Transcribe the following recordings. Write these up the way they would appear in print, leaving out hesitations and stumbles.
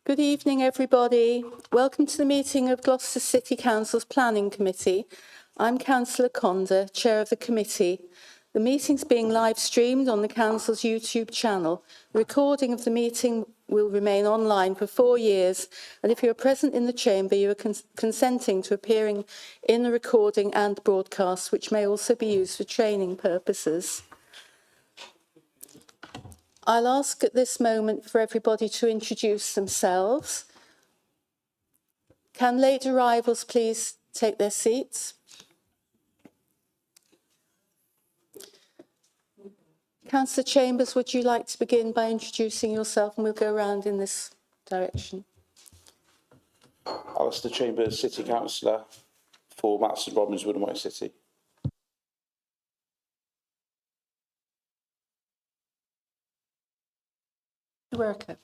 Good evening, everybody. Welcome to the meeting of Gloucester City Council's Planning Committee. I'm Councillor Conda, Chair of the committee. The meeting's being live streamed on the Council's YouTube channel. The recording of the meeting will remain online for 4 years, and if you are present in the chamber, you are consenting to appearing in the recording and broadcast, which may also be used for training purposes. I'll ask at this moment for everybody to introduce themselves. Can late arrivals please take their seats? Councillor Chambers, would you like to begin by introducing yourself, and we'll go around in this direction. Alistair Chambers, City Councillor for Matston, Robins, Wood and White City. Worker.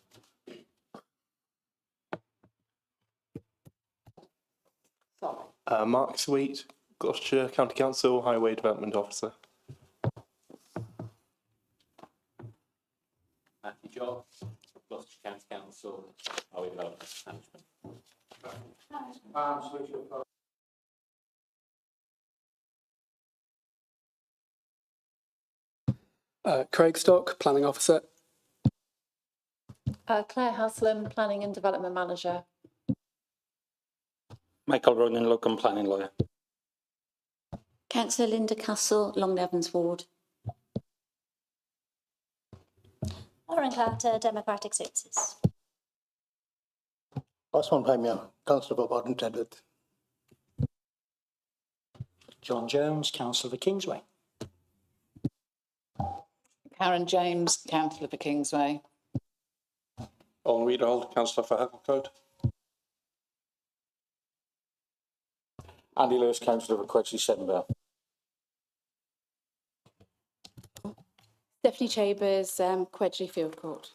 Mark Sweet, Gloucestershire County Council Highway Development Officer. Matthew Job, Gloucester County Council Highway Development Management. Craig Stock, Planning Officer. Claire Haslam, Planning and Development Manager. Michael Ronan, Local Planning Lawyer. Councillor Linda Castle, Long Evans Ward. Lauren Carter, Democratic Services. Osman Premier, Councillor for Borden Tedworth. John Jones, Councillor for Kingsway. Karen James, Councillor for Kingsway. Owen Riederhold, Councillor for Hartlecote. Andy Lewis, Councillor for Quetchy Seddenvale. Stephanie Chambers, Quedgley Field Court.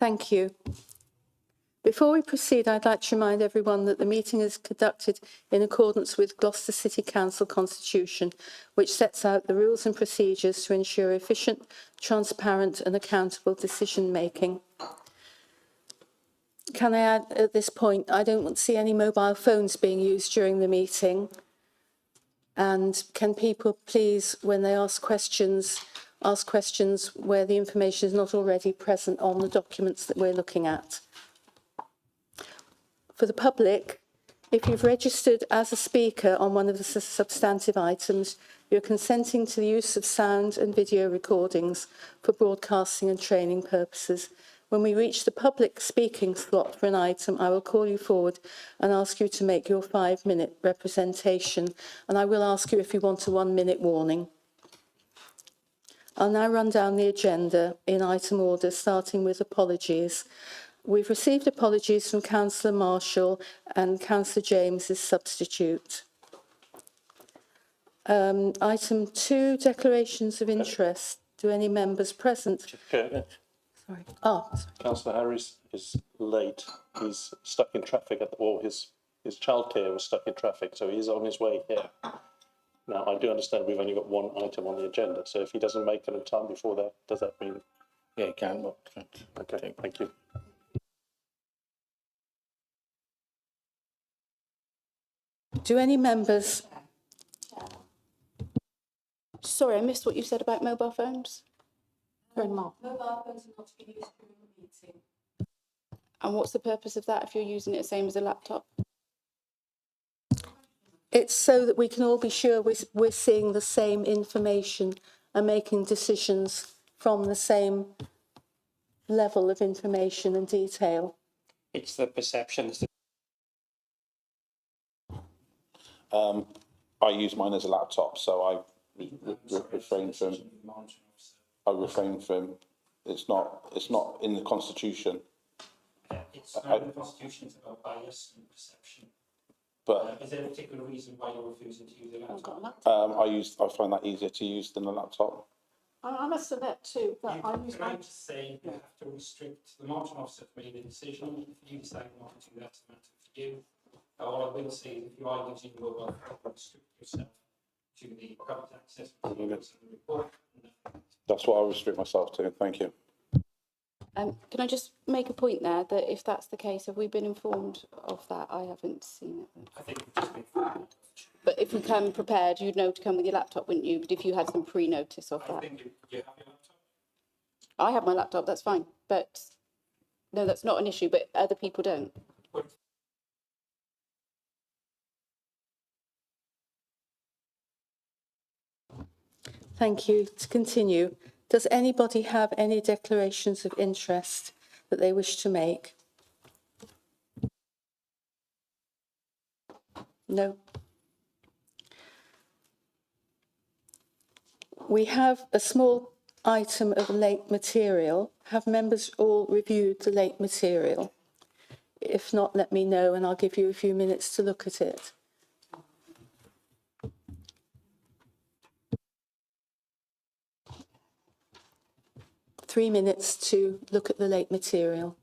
Thank you. Before we proceed, I'd like to remind everyone that the meeting is conducted in accordance with Gloucester City Council Constitution, which sets out the rules and procedures to ensure efficient, transparent and accountable decision making. Can I add at this point, I don't see any mobile phones being used during the meeting. And can people please, when they ask questions where the information is not already present on the documents that we're looking at. For the public, if you've registered as a speaker on one of the substantive items, you're consenting to the use of sound and video recordings for broadcasting and training purposes. When we reach the public speaking slot for an item, I will call you forward and ask you to make your 5-minute representation. And I will ask you if you want a 1-minute warning. I'll now run down the agenda in item order, starting with apologies. We've received apologies from Councillor Marshall and Councillor James's substitute. Item 2, declarations of interest. Do any members present? Sorry. Oh, sorry. Councillor Harris is late. He's stuck in traffic his childcare was stuck in traffic, so he's on his way here. Now, I do understand we've only got one item on the agenda, so if he doesn't make it in time before that, does that mean? Yeah, you can. Okay, thank you. Do any members? Sorry, I missed what you said about mobile phones. Mobile phones are not to be used during the meeting. And what's the purpose of that if you're using it the same as a laptop? It's so that we can all be sure we're seeing the same information and making decisions from the same level of information and detail. It's the perceptions. I use mine as a laptop, so I refrain from. It's not in the Constitution. It's not in the Constitution, it's about bias and perception. But is there a particular reason why you're refusing to use a laptop? I find that easier to use than a laptop. I must admit too that I use mine. To say you have to restrict the margin officer to make the decision. If you decide not to do that, it's a matter for you. All I will say is if you are using the mobile phone, restrict yourself to the private access materials and the report. That's what I restrict myself to. Thank you. Can I just make a point there that if that's the case, have we been informed of that? I haven't seen it. I think it's just been fine. But if you come prepared, you'd know to come with your laptop, wouldn't you? But if you had some pre-notice of I that. think you have your laptop. I have my laptop, that's fine. But no, that's not an issue, but other people don't. Thank you. To continue, does anybody have any declarations of interest that they wish to make? No. We have a small item of late material. Have members all reviewed the late material? If not, let me know and I'll give you a few minutes to look at it. Three minutes to look at the late material.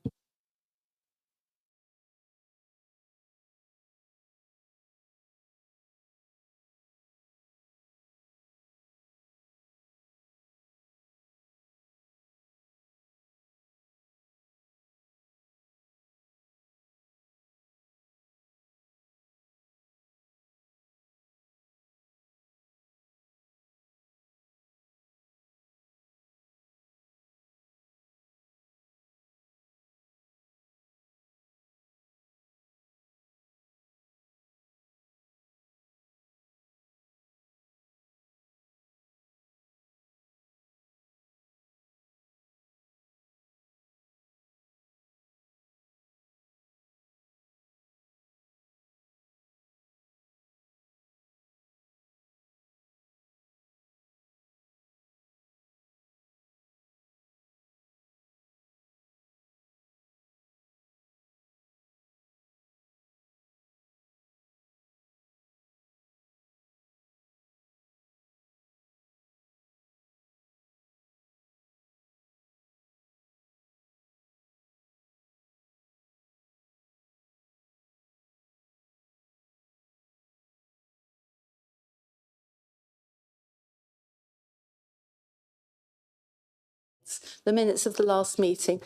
The minutes of the last meeting.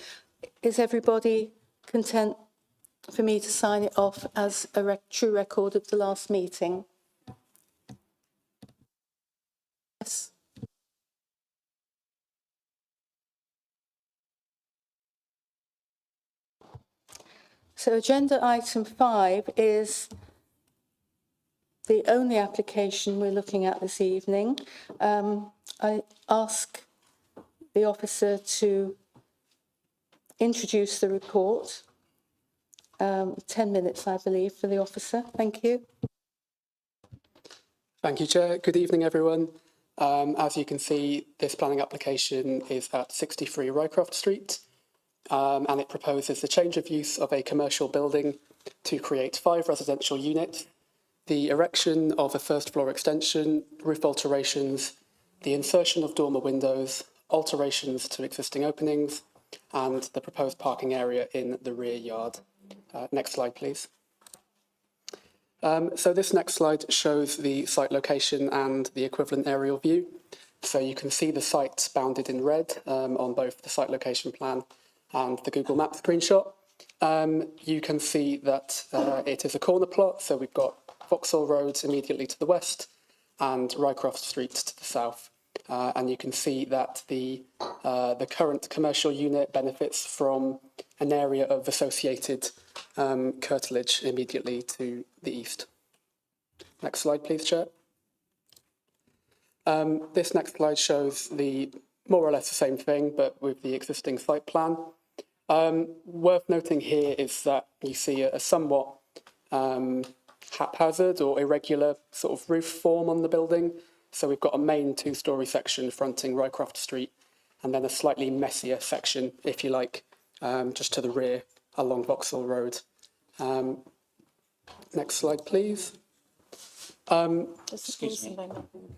Is everybody content for me to sign it off as a true record of the last meeting? Yes. So agenda item 5 is the only application we're looking at this evening. I ask the officer to introduce the report. 10 minutes, I believe, for the officer. Thank you. Thank you, Chair. Good evening, everyone. As you can see, this planning application is at 63 Rycroft Street, and it proposes the change of use of a commercial building to create 5 residential units, the erection of a first floor extension, roof alterations, the insertion of dormer windows, alterations to existing openings, and the proposed parking area in the rear yard. Next slide, please. So this next slide shows the site location and the equivalent aerial view. So you can see the site bounded in red on both the site location plan and the Google Maps screenshot. You can see that it is a corner plot, so we've got Vauxhall Road immediately to the west and Rycroft Street to the south. And you can see that the current commercial unit benefits from an area of associated curtilage immediately to the east. Next slide, please, Chair. This next slide shows the more or less the same thing, but with the existing site plan. Worth noting here is that you see a somewhat haphazard or irregular sort of roof form on the building. So we've got a main 2-storey section fronting Rycroft Street, and then a slightly messier section, if you like, just to the rear along Vauxhall Road. Next slide, please. Excuse me,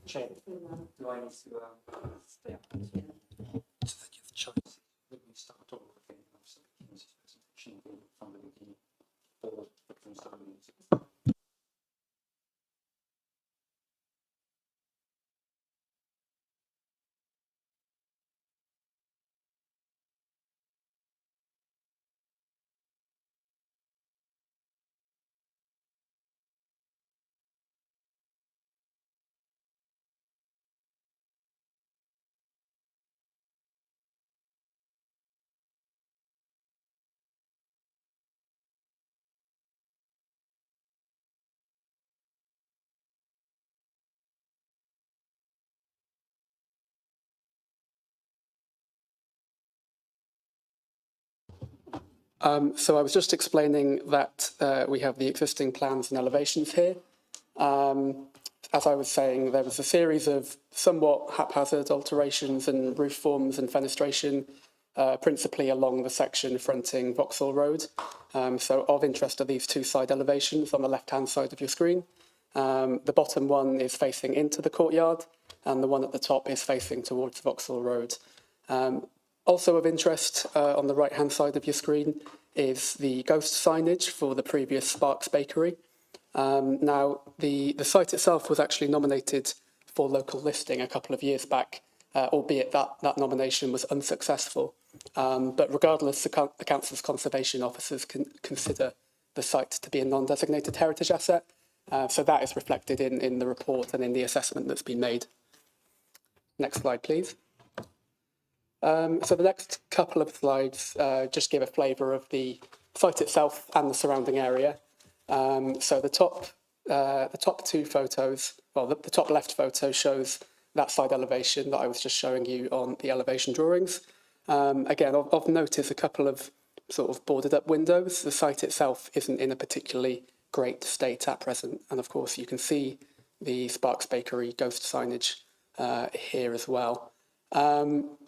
Chair. Do I need to stay up? So that you have choice. Let me start talking from the beginning. Or from the So I was just explaining that we have the existing plans and elevations here. As I was saying, there was a series of somewhat haphazard alterations and roof forms and fenestration, principally along the section fronting Vauxhall Road. So of interest are these two side elevations on the left-hand side of your screen. The bottom one is facing into the courtyard, and the one at the top is facing towards Vauxhall Road. Also of interest on the right-hand side of your screen is the ghost signage for the previous Sparks Bakery. Now, the site itself was actually nominated for local listing a couple of years back, albeit that nomination was unsuccessful. But regardless, the council's conservation officers can consider the site to be a non-designated heritage asset. So that is reflected in the report and in the assessment that's been made. Next slide, please. So the next couple of slides just give a flavour of the site itself and the surrounding area. So the top two photos, well, the top left photo shows that side elevation that I was just showing you on the elevation drawings. Again, of note is a couple of sort of boarded up windows. The site itself isn't in a particularly great state at present. And of course, you can see the Sparks Bakery ghost signage here as well.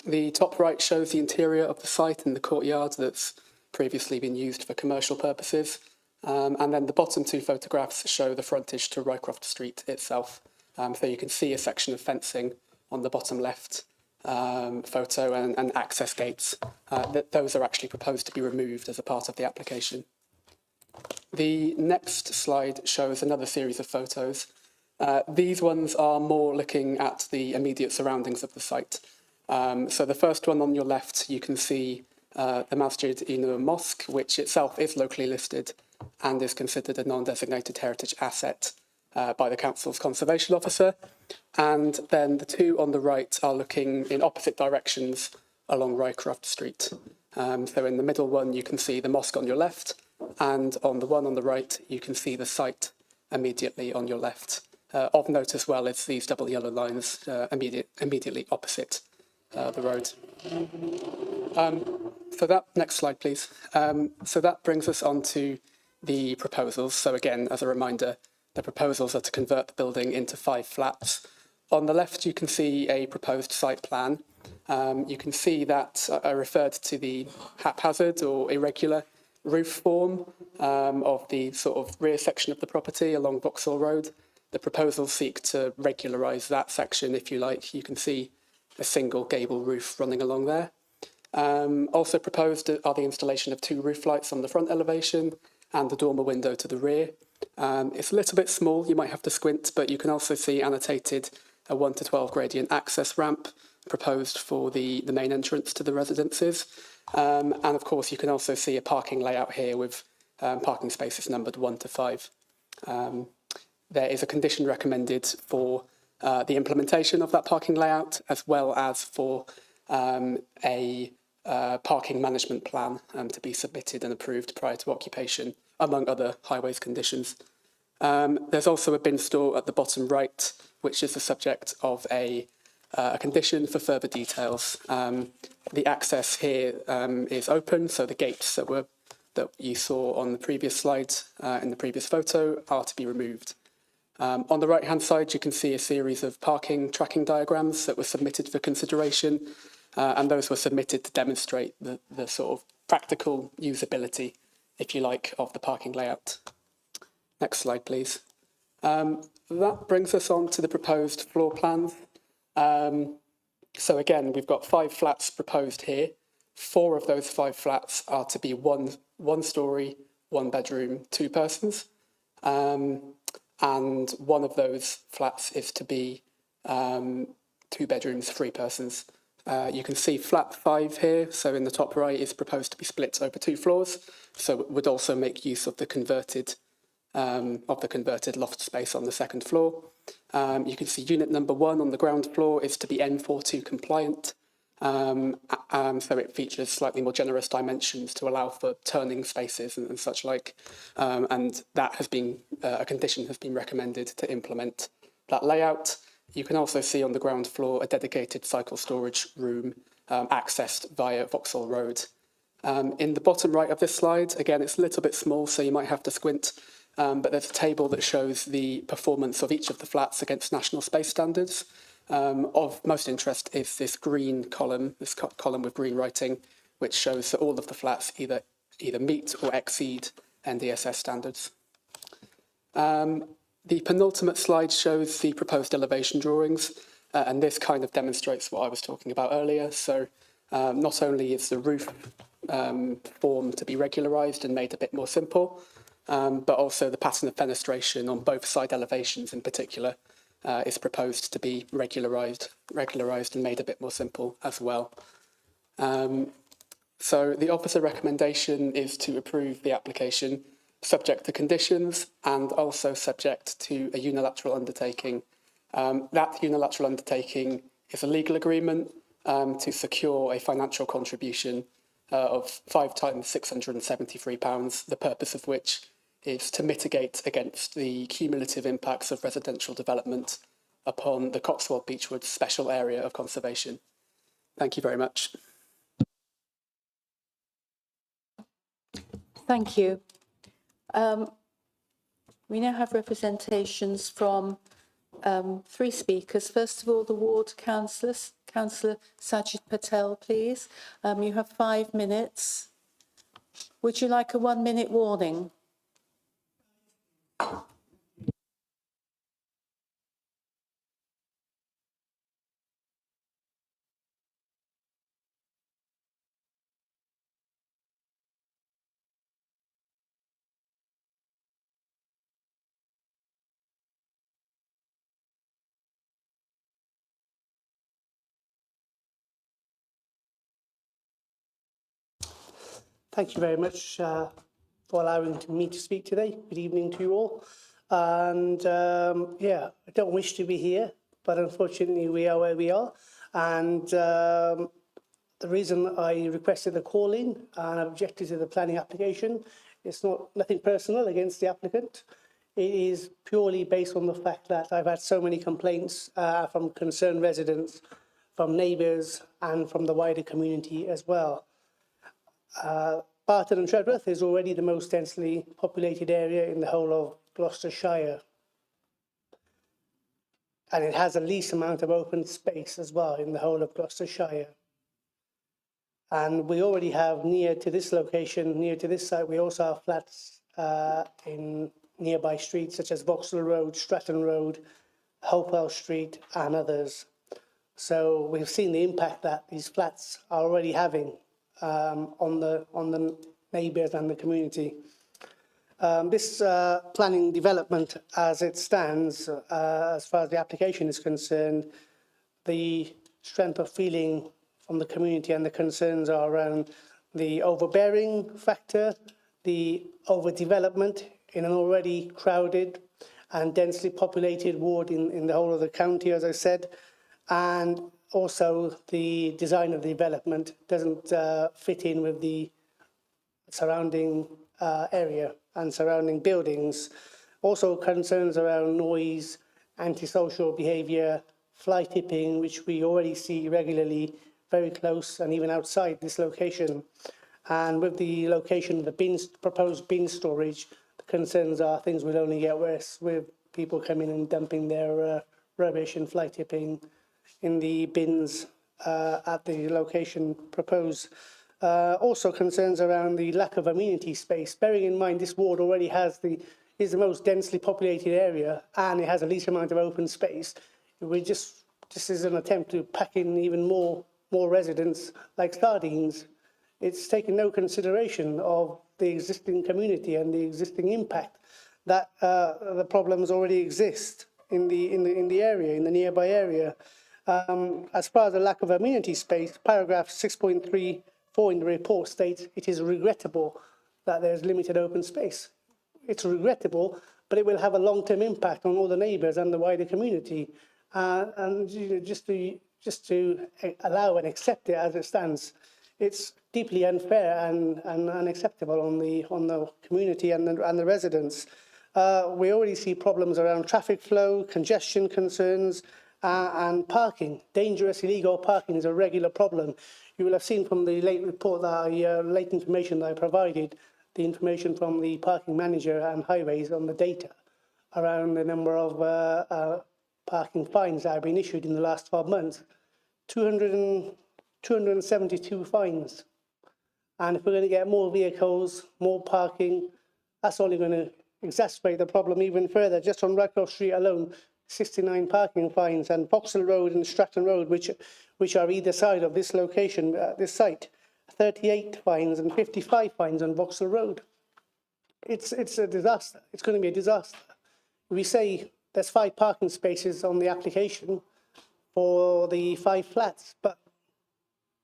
The top right shows the interior of the site and the courtyard that's previously been used for commercial purposes. And then the bottom two photographs show the frontage to Rycroft Street itself. So you can see a section of fencing on the bottom left photo and access gates. Those are actually proposed to be removed as a part of the application. The next slide shows another series of photos. These ones are more looking at the immediate surroundings of the site. So the first one on your left, you can see the Masjid-e-Nur Mosque, which itself is locally listed and is considered a non-designated heritage asset by the council's conservation officer. And then the two on the right are looking in opposite directions along Rycroft Street. So in the middle one, you can see the mosque on your left, and on the one on the right, you can see the site immediately on your left. Of note as well is these double yellow lines immediately opposite the road. So that, next slide, please. So that brings us on to the proposals. So again, as a reminder, the proposals are to convert the building into 5 flats. On the left, you can see a proposed site plan. You can see that I referred to the haphazard or irregular roof form of the sort of rear section of the property along Vauxhall Road. The proposals seek to regularise that section, if you like. You can see a single gable roof running along there. Also proposed are the installation of 2 roof lights on the front elevation and the dormer window to the rear. It's a little bit small, you might have to squint, but you can also see annotated a 1 to 12 gradient access ramp proposed for the main entrance to the residences. And of course, you can also see a parking layout here with parking spaces numbered 1 to 5. There is a condition recommended for the implementation of that parking layout, as well as for a parking management plan to be submitted and approved prior to occupation, among other highways conditions. There's also a bin store at the bottom right, which is the subject of a condition for further details. The access here is open, so the gates that you saw on the previous slide in the previous photo are to be removed. On the right-hand side, you can see a series of parking tracking diagrams that were submitted for consideration, and those were submitted to demonstrate the sort of practical usability, if you like, of the parking layout. Next slide, please. That brings us on to the proposed floor plans. So again, we've got 5 flats proposed here. 4 of those 5 flats are to be one story, 1 bedroom, 2 persons. And one of those flats is to be 2 bedrooms, 3 persons. You can see flat 5 here, so in the top right is proposed to be split over 2 floors, so it would also make use of the converted loft space on the second floor. You can see unit number 1 on the ground floor is to be N42 compliant, so it features slightly more generous dimensions to allow for turning spaces and such like, and that has been, a condition has been recommended to implement that layout. You can also see on the ground floor a dedicated cycle storage room accessed via Vauxhall Road. In the bottom right of this slide, again, it's a little bit small, so you might have to squint, but there's a table that shows the performance of each of the flats against national space standards. Of most interest is this green column, this column with green writing, which shows that all of the flats either meet or exceed NDSS standards. The penultimate slide shows the proposed elevation drawings, and this kind of demonstrates what I was talking about earlier. So not only is the roof form to be regularised and made a bit more simple, but also the pattern of fenestration on both side elevations in particular is proposed to be regularised and made a bit more simple as well. So the officer recommendation is to approve the application subject to conditions and also subject to a unilateral undertaking. That unilateral undertaking is a legal agreement to secure a financial contribution of 5 times £673, the purpose of which is to mitigate against the cumulative impacts of residential development upon the Cotswold Beechwood Special Area of Conservation. Thank you very much. Thank you. We now have representations from 3 speakers. First of all, the ward councillors. Councillor Sajid Patel, please. You have 5 minutes. Would you like a 1-minute warning? Thank you very much for allowing me to speak today. Good evening to you all. And yeah, I don't wish to be here, but unfortunately we are where we are. And the reason I requested the call in and objected to the planning application, it's nothing personal against the applicant. It is purely based on the fact that I've had so many complaints from concerned residents, from neighbours and from the wider community as well. Barton and Tredworth is already the most densely populated area in the whole of Gloucestershire. And it has the least amount of open space as well in the whole of Gloucestershire. And we already have near to this location, near to this site, we also have flats in nearby streets such as Vauxhall Road, Stratton Road, Hopewell Street and others. So we've seen the impact that these flats are already having on the neighbours and the community. This planning development as it stands, as far as the application is concerned, the strength of feeling from the community and the concerns are around the overbearing factor, the overdevelopment in an already crowded and densely populated ward in the whole of the county, as I said, and also the design of the development doesn't fit in with the surrounding area and surrounding buildings. Also concerns around noise, antisocial behaviour, fly tipping, which we already see regularly very close and even outside this location. And with the location of the proposed bin storage, the concerns are things will only get worse with people coming and dumping their rubbish and fly tipping in the bins at the location proposed. Also concerns around the lack of amenity space. Bearing in mind this ward already is the most densely populated area and it has the least amount of open space. This is an attempt to pack in even more residents like sardines. It's taken no consideration of the existing community and the existing impact that the problems already exist in the area, in the nearby area. As far as the lack of amenity space, paragraph 6.34 in the report states it is regrettable that there's limited open space. It's regrettable, but it will have a long-term impact on all the neighbours and the wider community. And you know, just to allow and accept it as it stands, it's deeply unfair and unacceptable on the community and the residents. We already see problems around traffic flow, congestion concerns, And parking, dangerous illegal parking is a regular problem. You will have seen from the late report that late information that I provided, the information from the parking manager and highways on the data around the number of parking fines that have been issued in the last 12 months. 272 fines. And if we're going to get more vehicles, more parking, that's only going to exacerbate the problem even further. Just on Radcliffe Street alone, 69 parking fines, and Vauxhall Road and Stratton Road, which are either side of this location, this site, 38 fines and 55 fines on Vauxhall Road. It's a disaster. It's going to be a disaster. We say there's 5 parking spaces on the application for the 5 flats, but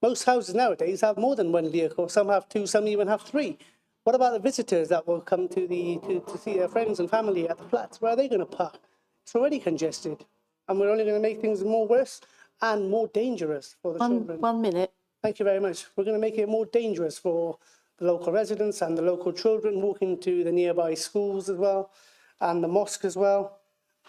most houses nowadays have more than 1 vehicle. Some have 2, some even have 3. What about the visitors that will come to see their friends and family at the flats? Where are they going to park? It's already congested, and we're only going to make things more worse and more dangerous for the children. 1 minute. Thank you very much. We're going to make it more dangerous for the local residents and the local children walking to the nearby schools as well, and the mosque as well.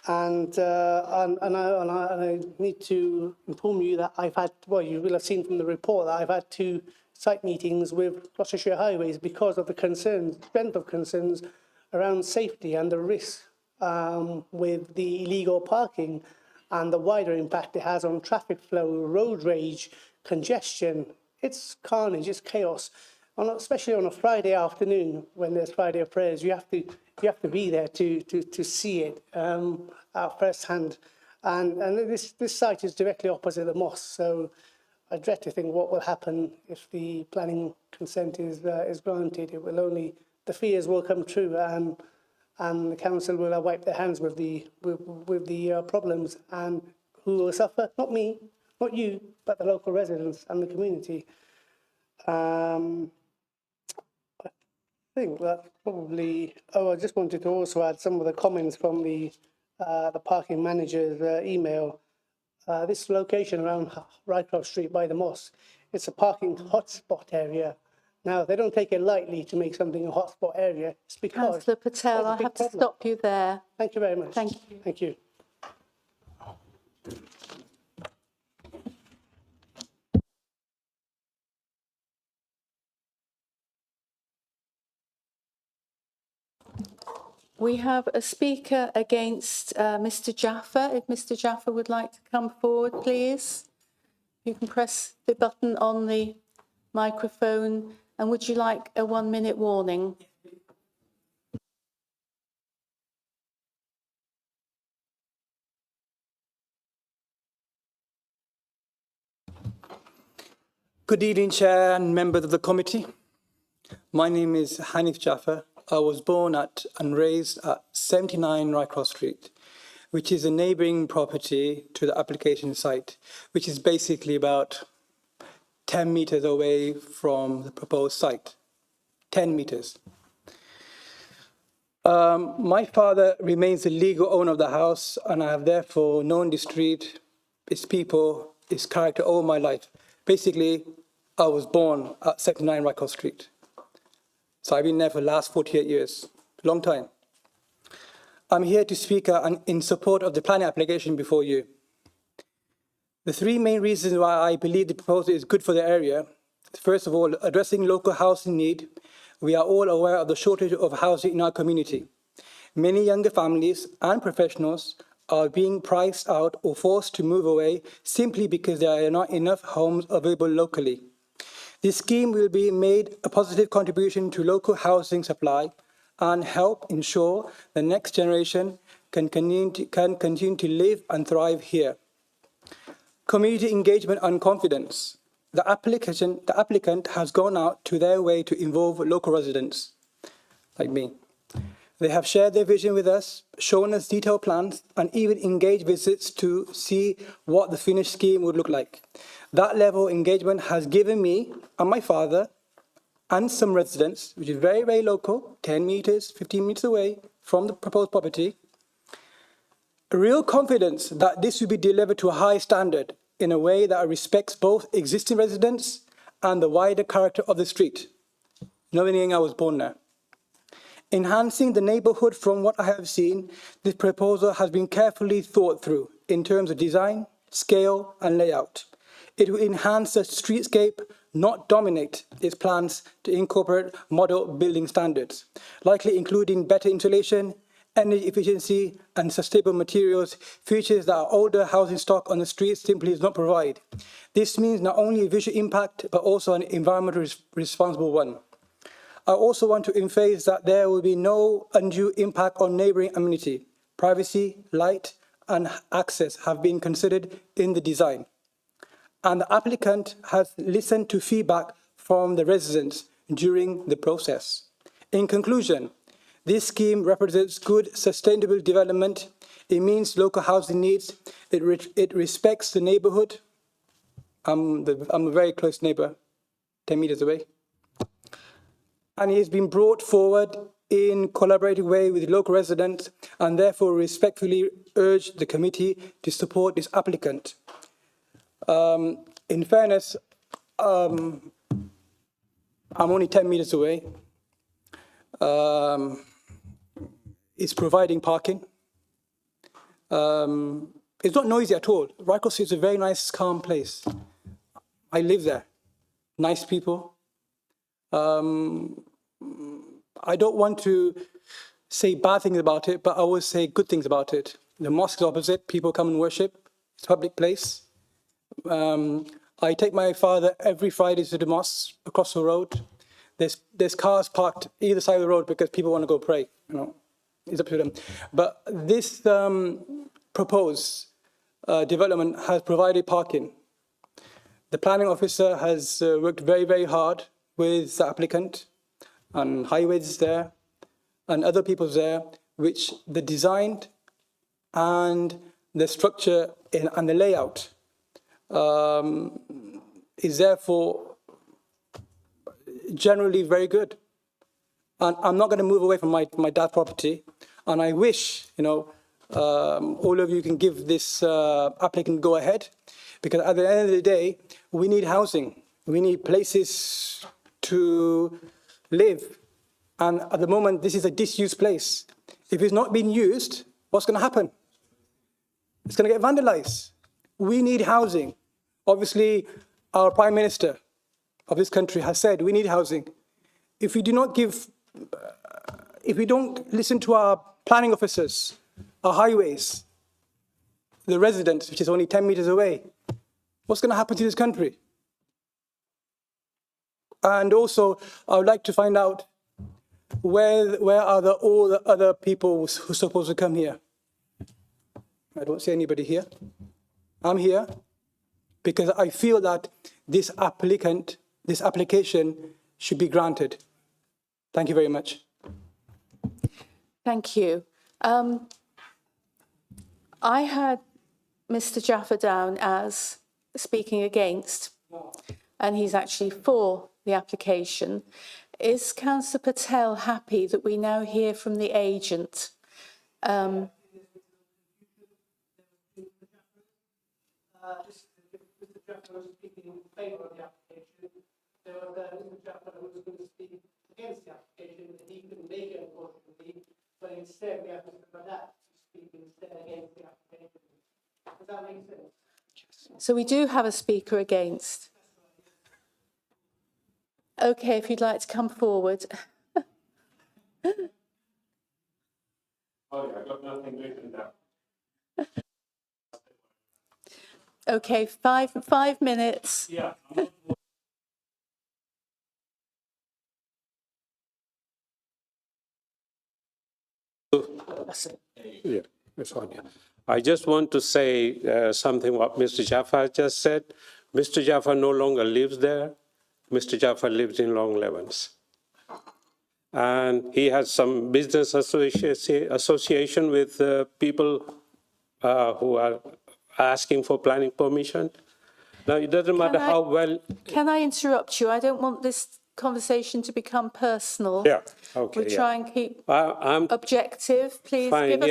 And I need to inform you that I've had, well, you will have seen from the report that I've had 2 site meetings with Gloucestershire Highways because of the concerns, strength of concerns around safety and the risk with the illegal parking and the wider impact it has on traffic flow, road rage, congestion. It's carnage, it's chaos. Especially on a Friday afternoon when there's Friday of prayers, you have to be there to see it at first hand. And this site is directly opposite the mosque, so I dread to think what will happen if the planning consent is granted. It will only, the fears will come true, and the council will wipe their hands with the problems. And who will suffer? Not me, not you, but the local residents and the community. I think that's probably. Oh, I just wanted to also add some of the comments from the parking manager's email. This location around Rycroft Street by the mosque, it's a parking hotspot area. Now, they don't take it lightly to make something a hotspot area. It's because... Councillor Patel, I have to stop you there. Thank you very much. Thank you. Thank you. We have a speaker against Mr. Jaffa. If Mr. Jaffa would like to come forward, please. You can press the button on the microphone. And would you like a 1-minute warning? Good evening, Chair and members of the committee. My name is Hanif Jaffa. I was born at and raised at 79 Rycroft Street, which is a neighbouring property to the application site, which is basically about 10 metres away from the proposed site. 10 metres. My father remains the legal owner of the house, and I have therefore known the street, its people, its character all my life. Basically, I was born at 79 Rycroft Street. So I've been there for the last 48 years, long time. I'm here to speak in support of the planning application before you. The 3 main reasons why I believe the proposal is good for the area. First of all, addressing local housing need. We are all aware of the shortage of housing in our community. Many younger families and professionals are being priced out or forced to move away simply because there are not enough homes available locally. This scheme will be made a positive contribution to local housing supply and help ensure the next generation can continue to live and thrive here. Community engagement and confidence. The applicant has gone out to their way to involve local residents, like me. They have shared their vision with us, shown us detailed plans, and even engaged visits to see what the finished scheme would look like. That level of engagement has given me and my father and some residents, which is very, very local, 10 metres, 15 metres away from the proposed property, a real confidence that this will be delivered to a high standard in a way that respects both existing residents and the wider character of the street, knowing I was born there. Enhancing the neighbourhood. From what I have seen, this proposal has been carefully thought through. in terms of design, scale, and layout. It will enhance the streetscape, not dominate its plans to incorporate model building standards, likely including better insulation, energy efficiency, and sustainable materials, features that our older housing stock on the streets simply does not provide. This means not only a visual impact, but also an environmentally responsible one. I also want to emphasize that there will be no undue impact on neighbouring amenity. Privacy, light, and access have been considered in the design. And the applicant has listened to feedback from the residents during the process. In conclusion, this scheme represents good sustainable development. It meets local housing needs. It respects the neighbourhood. I'm a very close neighbour, 10 metres away. And it has been brought forward in collaborative way with local residents, and therefore respectfully urge the committee to support this applicant. In fairness, I'm only 10 metres away. It's providing parking. It's not noisy at all. Rycross is a very nice, calm place. I live there. Nice people. I don't want to say bad things about it, but I will say good things about it. The mosque is opposite. People come and worship. It's a public place. I take my father every Friday to the mosque across the road. There's cars parked either side of the road because people want to go pray. You know, it's up to them. But this proposed development has provided parking. The planning officer has worked very, very hard with the applicant, and highways there, and other people there, which the design and the structure and the layout is therefore generally very good. And I'm not going to move away from my dad's property, and I wish, you know, all of you can give this applicant go ahead, because at the end of the day, we need housing. We need places to live. And at the moment, this is a disused place. If it's not being used, what's going to happen? It's going to get vandalized. We need housing. Obviously, our Prime Minister of this country has said we need housing. If we do not give, if we don't listen to our planning officers, our highways, the residents, which is only 10 meters away, what's going to happen to this country? And also, I would like to find out where are all the other people who are supposed to come here? I don't see anybody here. I'm here because I feel that this application should be granted. Thank you very much. Thank you. I had Mr. Jaffer down as speaking against, and he's actually for the application. Is Councillor Patel happy that we now hear from the agent? Mr. Jaffer was speaking in favour of the application. There was Mr. Jaffer who was going to speak against the application, and he couldn't make it, unfortunately. But instead, we have Mr. Badat to speak instead against the application. Does that make sense? So we do have a speaker against. Okay, if you'd like to come forward. Sorry, I got nothing written down. Okay, five minutes. Yeah. Yeah, that's fine. Yeah. I just want to say something what Mr. Jaffer just said. Mr. Jaffer no longer lives there. Mr. Jaffer lives in Long Levens. And he has some business association with people who are asking for planning permission. Now, it doesn't matter how well... Can I interrupt you? I don't want this conversation to become personal. Yeah, okay. We'll try and keep I'm objective. Please fine,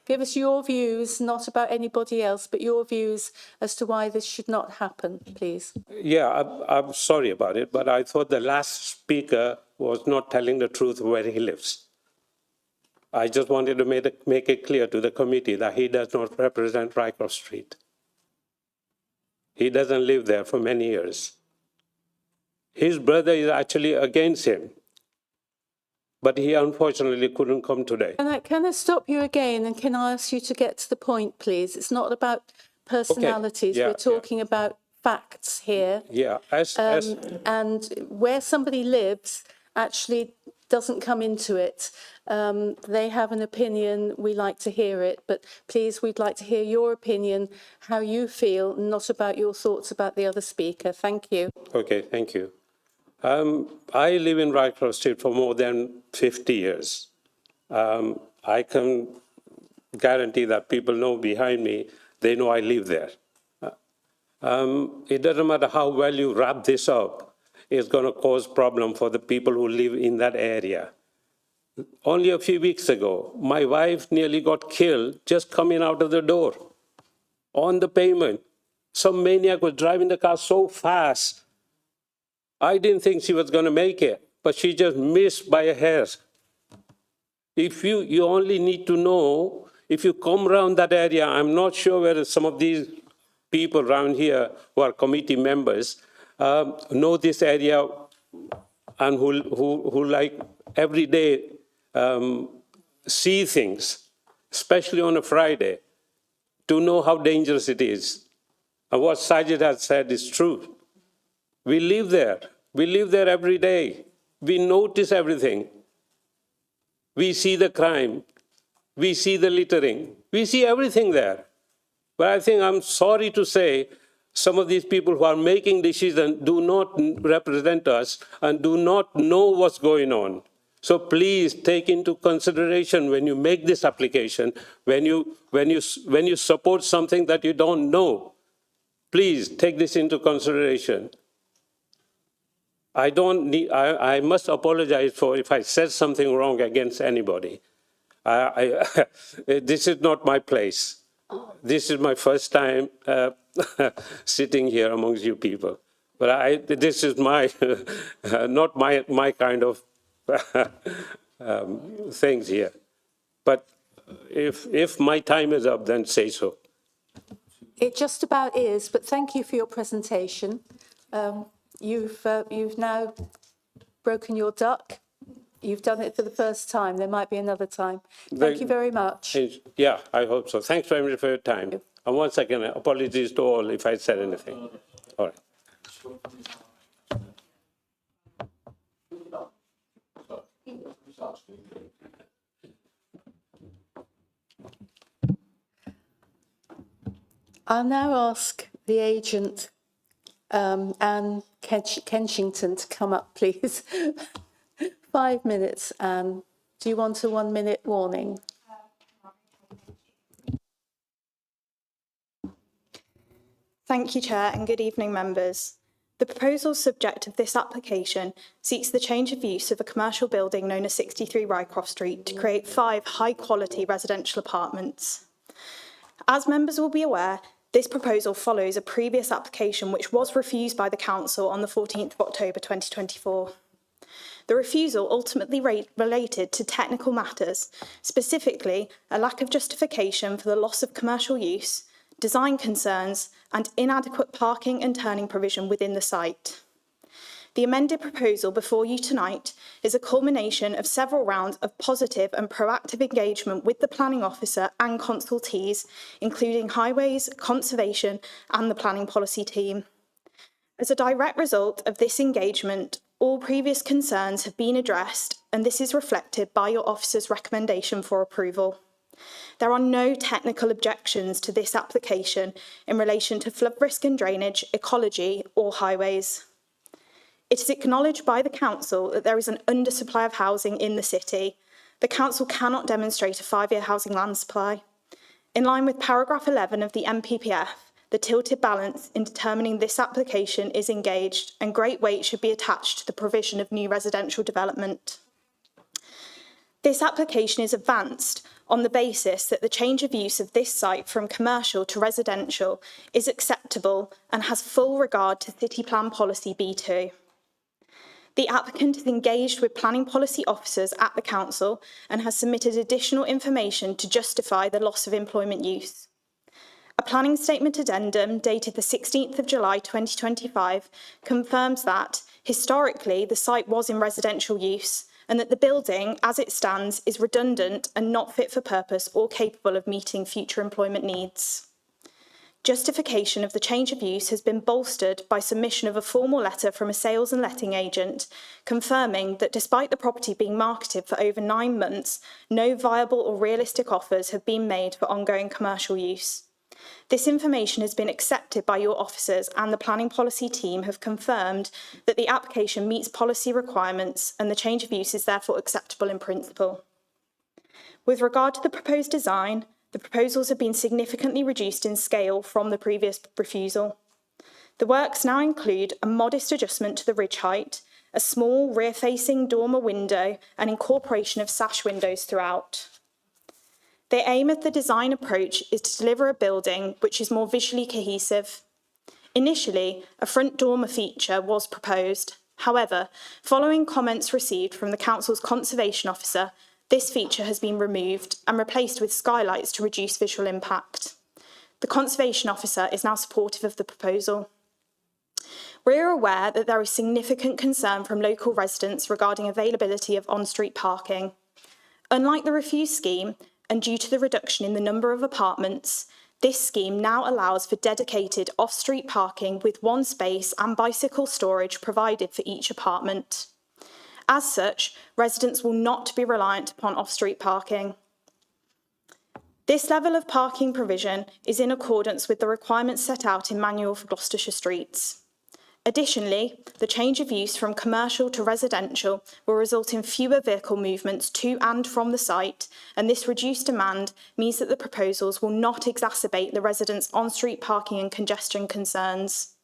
give us your views, not about anybody else, but your views as to why this should not happen, please. Yeah, I'm sorry about it, but I thought the last speaker was not telling the truth where he lives. I just wanted to make it clear to the committee that he does not represent Rycroft Street. He doesn't live there for many years. His brother is actually against him, but he unfortunately couldn't come today. Can I stop you again, and can I ask you to get to the point, please? It's not about personalities. Yeah, We're talking about facts here. Yeah, And where somebody lives actually doesn't come into it. They have an opinion, we like to hear it, but please, we'd like to hear your opinion, how you feel, not about your thoughts about the other speaker. Thank you. Okay, thank you. I live in Rycroft Street for more than 50 years. I can guarantee that people know behind me, they know I live there. It doesn't matter how well you wrap this up, it's going to cause problem for the people who live in that area. Only a few weeks ago, my wife nearly got killed just coming out of the door on the pavement. Some maniac was driving the car so fast. I didn't think she was going to make it, but she just missed by a hair. If you only need to know, if you come around that area, I'm not sure whether some of these people around here who are committee members know this area and who like every day see things, especially on a Friday, to know how dangerous it is. And what Sajid has said is true. We live there. We live there every day. We notice everything. We see the crime. We see the littering. We see everything there. But I think I'm sorry to say some of these people who are making decisions do not represent us and do not know what's going on. So please take into consideration when you make this application, when you support something that you don't know, please take this into consideration. I must apologize for if I said something wrong against anybody. This is not my place. This is my first time sitting here amongst you people. But this is my, not my kind of things here. But if my time is up, then say so. It just about is, but thank you for your presentation. You've now broken your duck. You've done it for the first time. There might be another time. Thank you very much. Yeah, I hope so. Thanks very much for your time. And once again, apologies to all if I said anything. All right. I'll now ask the agent, Anne Kenshington, to come up, please. 5 minutes, Anne. Do you want a 1 minute warning? Thank you, Chair, and good evening, members. The proposal subject of this application seeks the change of use of a commercial building known as 63 Rycroft Street to create 5 high-quality residential apartments. As members will be aware, this proposal follows a previous application which was refused by the Council on the 14th of October 2024. The refusal ultimately related to technical matters, specifically a lack of justification for the loss of commercial use, design concerns, and inadequate parking and turning provision within the site. The amended proposal before you tonight is a culmination of several rounds of positive and proactive engagement with the planning officer and consultees, including highways, conservation, and the planning policy team. As a direct result of this engagement, all previous concerns have been addressed, and this is reflected by your officer's recommendation for approval. There are no technical objections to this application in relation to flood risk and drainage, ecology, or highways. It is acknowledged by the Council that there is an undersupply of housing in the city. The Council cannot demonstrate a 5-year housing land supply. In line with paragraph 11 of the NPPF, the tilted balance in determining this application is engaged, and great weight should be attached to the provision of new residential development. This application is advanced on the basis that the change of use of this site from commercial to residential is acceptable and has full regard to City Plan Policy B2. The applicant is engaged with planning policy officers at the council and has submitted additional information to justify the loss of employment use. A planning statement addendum dated the 16th of July 2025 confirms that, historically, the site was in residential use and that the building, as it stands, is redundant and not fit for purpose or capable of meeting future employment needs. Justification of the change of use has been bolstered by submission of a formal letter from a sales and letting agent confirming that despite the property being marketed for over 9 months, no viable or realistic offers have been made for ongoing commercial use. This information has been accepted by your officers, and the planning policy team have confirmed that the application meets policy requirements and the change of use is therefore acceptable in principle. With regard to the proposed design, the proposals have been significantly reduced in scale from the previous refusal. The works now include a modest adjustment to the ridge height, a small rear-facing dormer window, and incorporation of sash windows throughout. The aim of the design approach is to deliver a building which is more visually cohesive. Initially, a front dormer feature was proposed. However, following comments received from the council's conservation officer, this feature has been removed and replaced with skylights to reduce visual impact. The conservation officer is now supportive of the proposal. We are aware that there is significant concern from local residents regarding availability of on-street parking. Unlike the refuse scheme, and due to the reduction in the number of apartments, this scheme now allows for dedicated off-street parking with one space and bicycle storage provided for each apartment. As such, residents will not be reliant upon off-street parking. This level of parking provision is in accordance with the requirements set out in Manual for Gloucestershire Streets. Additionally, the change of use from commercial to residential will result in fewer vehicle movements to and from the site, and this reduced demand means that the proposals will not exacerbate the residents' on-street parking and congestion concerns.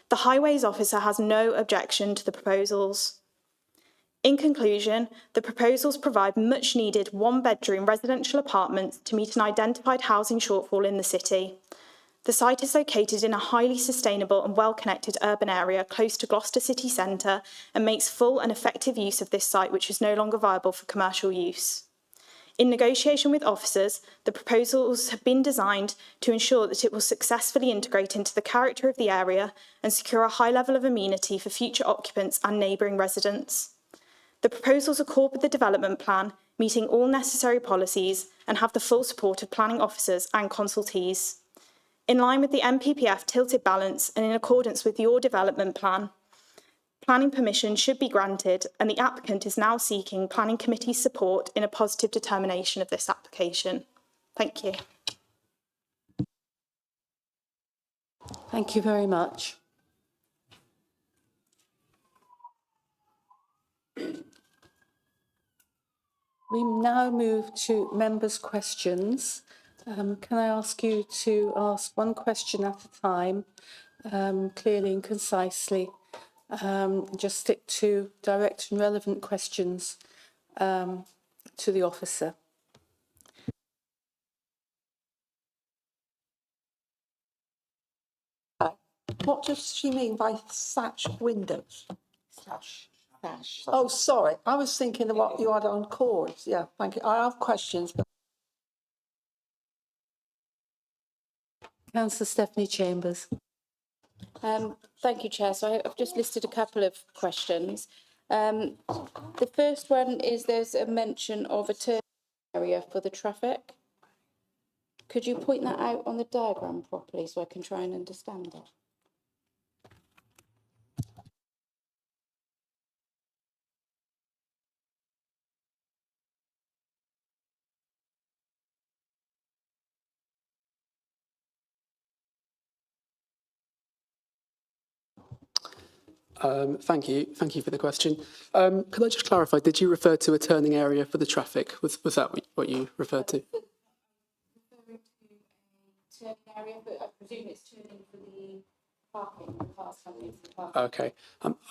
The Highways Officer has no objection to the proposals. In conclusion, the proposals provide much-needed one-bedroom residential apartments to meet an identified housing shortfall in the city. The site is located in a highly sustainable and well-connected urban area close to Gloucester city centre and makes full and effective use of this site, which is no longer viable for commercial use. In negotiation with officers, the proposals have been designed to ensure that it will successfully integrate into the character of the area and secure a high level of amenity for future occupants and neighbouring residents. The proposals accord with the development plan, meeting all necessary policies, and have the full support of planning officers and consultees. In line with the NPPF tilted balance and in accordance with your development plan, planning permission should be granted, and the applicant is now seeking planning committee support in a positive determination of this application. Thank you. Thank you very much. We now move to members' questions. Can I ask you to ask one question at a time, clearly and concisely? Just stick to direct and relevant questions to the officer. What does she mean by sash windows? Sash. Oh, sorry. I was thinking of what you had on cords. Yeah, thank you. I have questions. But Councillor Stephanie Chambers. Thank you, Chair. So I've just listed a couple of questions. The first one is there's a mention of a turn area for the traffic. Could you point that out on the diagram properly so I can try and understand it? Thank you. Thank you for the question. Could I just clarify, did you refer to a turning area for the traffic? Was that what you referred to? Referring to a turning area, but I presume it's turning for the parking, the cars coming into the parking. Okay.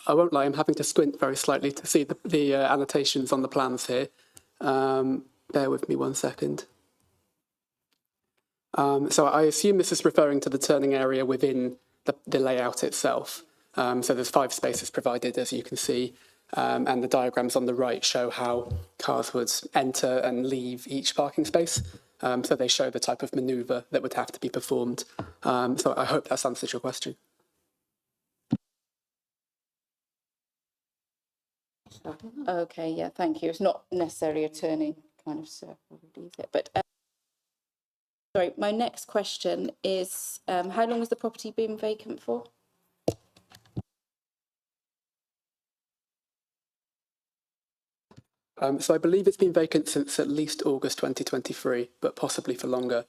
I won't lie, I'm having to squint very slightly to see the annotations on the plans here. Bear with me 1 second. So I assume this is referring to the turning area within the layout itself. So there's 5 spaces provided, as you can see. And the diagrams on the right show how cars would enter and leave each parking space. So they show the type of manoeuvre that would have to be performed. So I hope that's answered your question. Okay, yeah, thank you. It's not necessarily a turning kind of circle, is it? But sorry, my next question is, how long has the property been vacant for? So I believe it's been vacant since at least August 2023, but possibly for longer.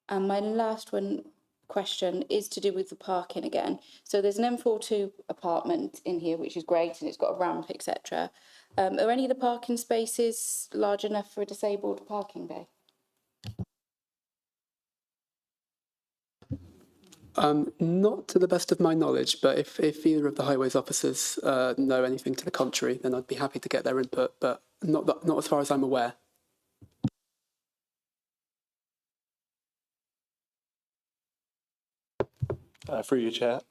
And my last question is to do with the parking again. So there's an M42 apartment in here, which is great, and it's got a ramp, etc. Are any of the parking spaces large enough for a disabled parking bay? Not to the best of my knowledge, but if either of the highways officers know anything to the contrary, then I'd be happy to get their input, but not as far as I'm aware. Through you, Chair.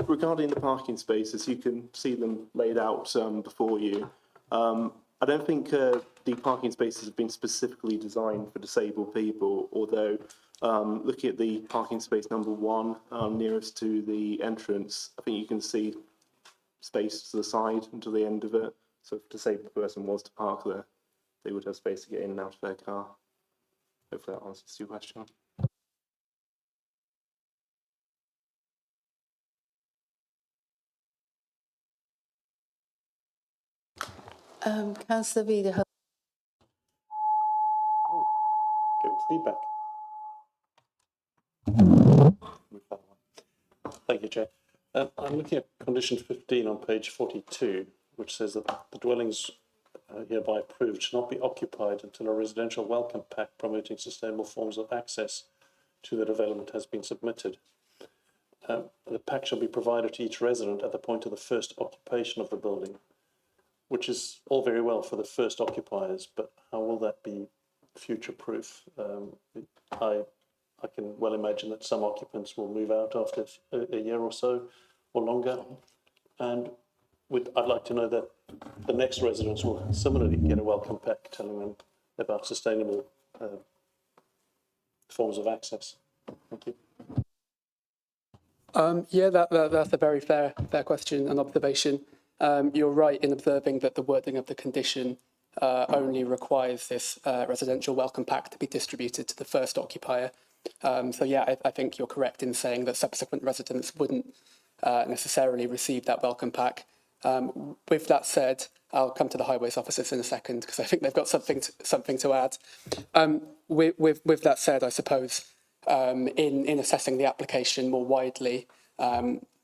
Regarding the parking spaces, you can see them laid out before you. I don't think the parking spaces have been specifically designed for disabled people, although looking at the parking space number 1 nearest to the entrance, I think you can see space to the side and to the end of it. So if a disabled person was to park there, they would have space to get in and out of their car. Hopefully that answers your question. Councillor Vida. Give feedback. Thank you, Chair. I'm looking at condition 15 on page 42, which says that the dwellings hereby approved should not be occupied until a residential welcome pack promoting sustainable forms of access to the development has been submitted. The pack shall be provided to each resident at the point of the first occupation of the building, which is all very well for the first occupiers, but how will that be future-proof? I can well imagine that some occupants will move out after a year or so or longer, and I'd like to know that the next residents will similarly get a welcome pack telling them about sustainable forms of access. Thank you. Yeah, that's a very fair question and observation. You're right in observing that the wording of the condition only requires this residential welcome pack to be distributed to the first occupier. So yeah, I think you're correct in saying that subsequent residents wouldn't necessarily receive that welcome pack. With that said, I'll come to the highways officers in a second because I think they've got something to add. With that said, I suppose in assessing the application more widely,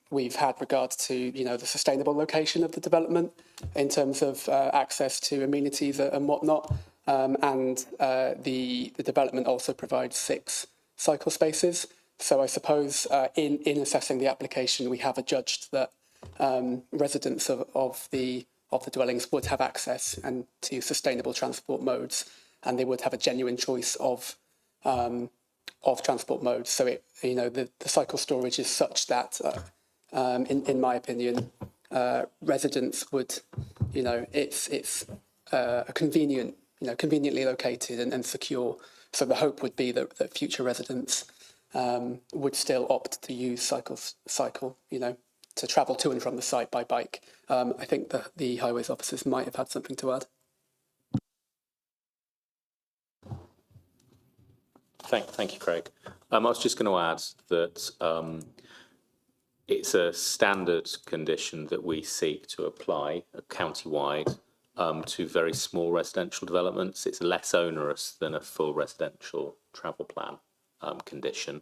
we've had regard to the sustainable location of the development in terms of access to amenities and whatnot, and the development also provides 6 cycle spaces. So I suppose in assessing the application, we have adjudged that residents of the dwellings would have access and to sustainable transport modes, and they would have a genuine choice of transport modes. So the cycle storage is such that, in my opinion, residents would, it's a conveniently located and secure. So the hope would be that future residents would still opt to use cycle, to travel to and from the site by bike. I think that the highways officers might have had something to add. Thank you, Craig. I was just going to add that it's a standard condition that we seek to apply county-wide to very small residential developments. It's less onerous than a full residential travel plan condition.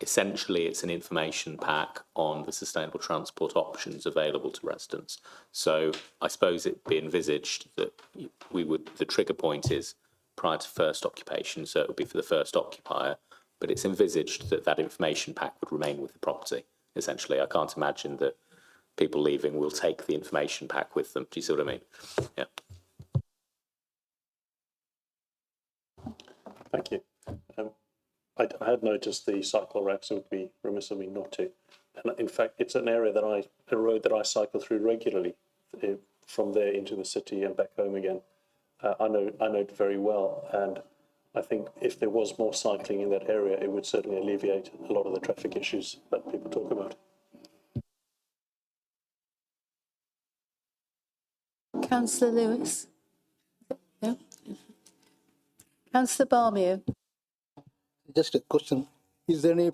Essentially it's an information pack on the sustainable transport options available to residents. So I suppose it'd be envisaged that the trigger point is prior to first occupation, so it would be for the first occupier, but it's envisaged that information pack would remain with the property. Essentially, I can't imagine that people leaving will take the information pack with them. Do you see what I mean? Yeah. Thank you. I had noticed the cycle racks. It would be remiss of me not to. And in fact, it's an area a road that I cycle through regularly, from there into the city and back home again. I know it very well, and I think if there was more cycling in that area, it would certainly alleviate a lot of the traffic issues that people talk about. Councillor Lewis? Yeah. Councillor Barmew? Just a question. Is there any...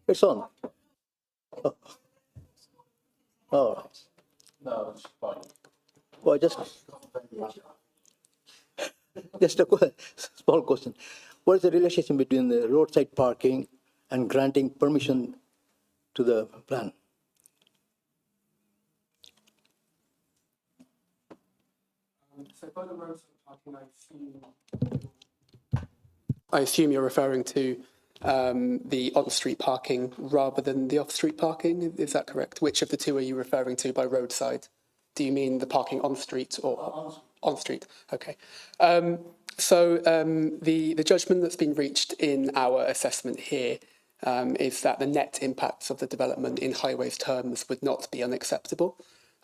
It's on. Oh. All right. No, it's fine. Well, just a small question. What is the relationship between the roadside parking and granting permission to the plan? So by the roadside parking, I assume you're referring to the on-street parking rather than the off-street parking. Is that correct? Which of the two are you referring to by roadside? Do you mean the parking on street or on street? Okay. The judgment that's been reached in our assessment here is that the net impacts of the development in highways terms would not be unacceptable.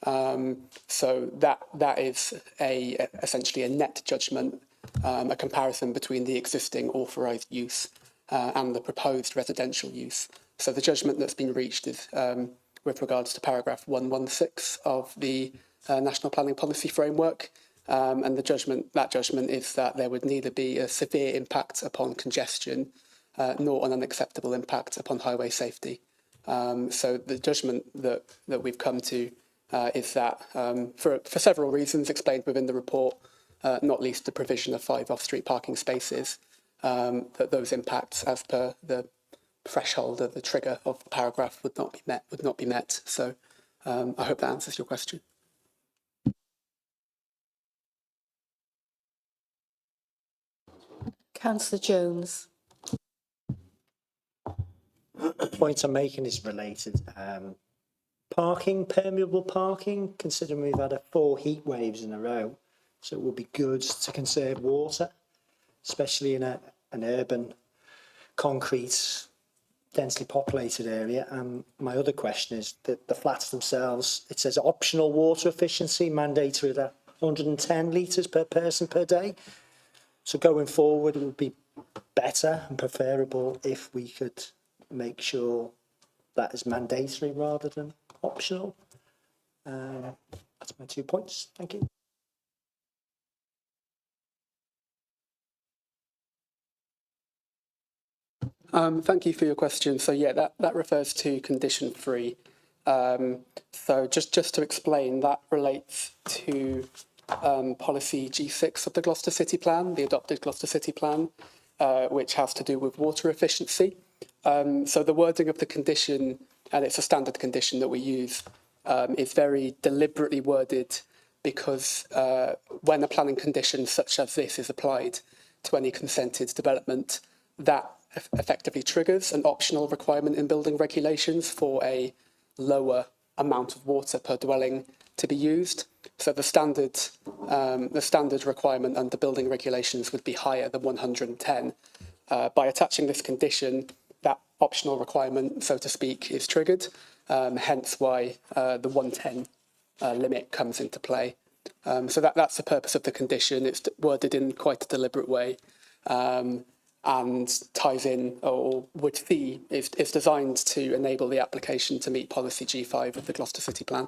So that is essentially a net judgment, a comparison between the existing authorised use and the proposed residential use. So the judgment that's been reached is with regards to paragraph 116 of the National Planning Policy Framework, and that judgment is that there would neither be a severe impact upon congestion nor an unacceptable impact upon highway safety. So the judgment that we've come to is that for several reasons explained within the report, not least the provision of 5 off-street parking spaces, that those impacts as per the threshold of the trigger of the paragraph would not be met. So I hope that answers your question. Councillor Jones? The point I'm making is related. Parking, permeable parking, considering we've had 4 heat waves in a row, so it would be good to conserve water, especially in an urban, concrete, densely populated area. And my other question is that the flats themselves, it says optional water efficiency mandated at 110 litres per person per day. So going forward, it would be better and preferable if we could make sure that is mandatory rather than optional. That's my 2 points. Thank you. Thank you for your question. So yeah, that refers to condition 3. So just to explain, that relates to policy G6 of the Gloucester City Plan, the adopted Gloucester City Plan, which has to do with water efficiency. So the wording of the condition, and it's a standard condition that we use, is very deliberately worded because when a planning condition such as this is applied to any consented development, that effectively triggers an optional requirement in building regulations for a lower amount of water per dwelling to be used. So the standard requirement under building regulations would be higher than 110. By attaching this condition, that optional requirement, so to speak, is triggered, hence why the 110 limit comes into play. So that's the purpose of the condition. It's worded in quite a deliberate way, and ties in, or would see, is designed to enable the application to meet policy G5 of the Gloucester City Plan.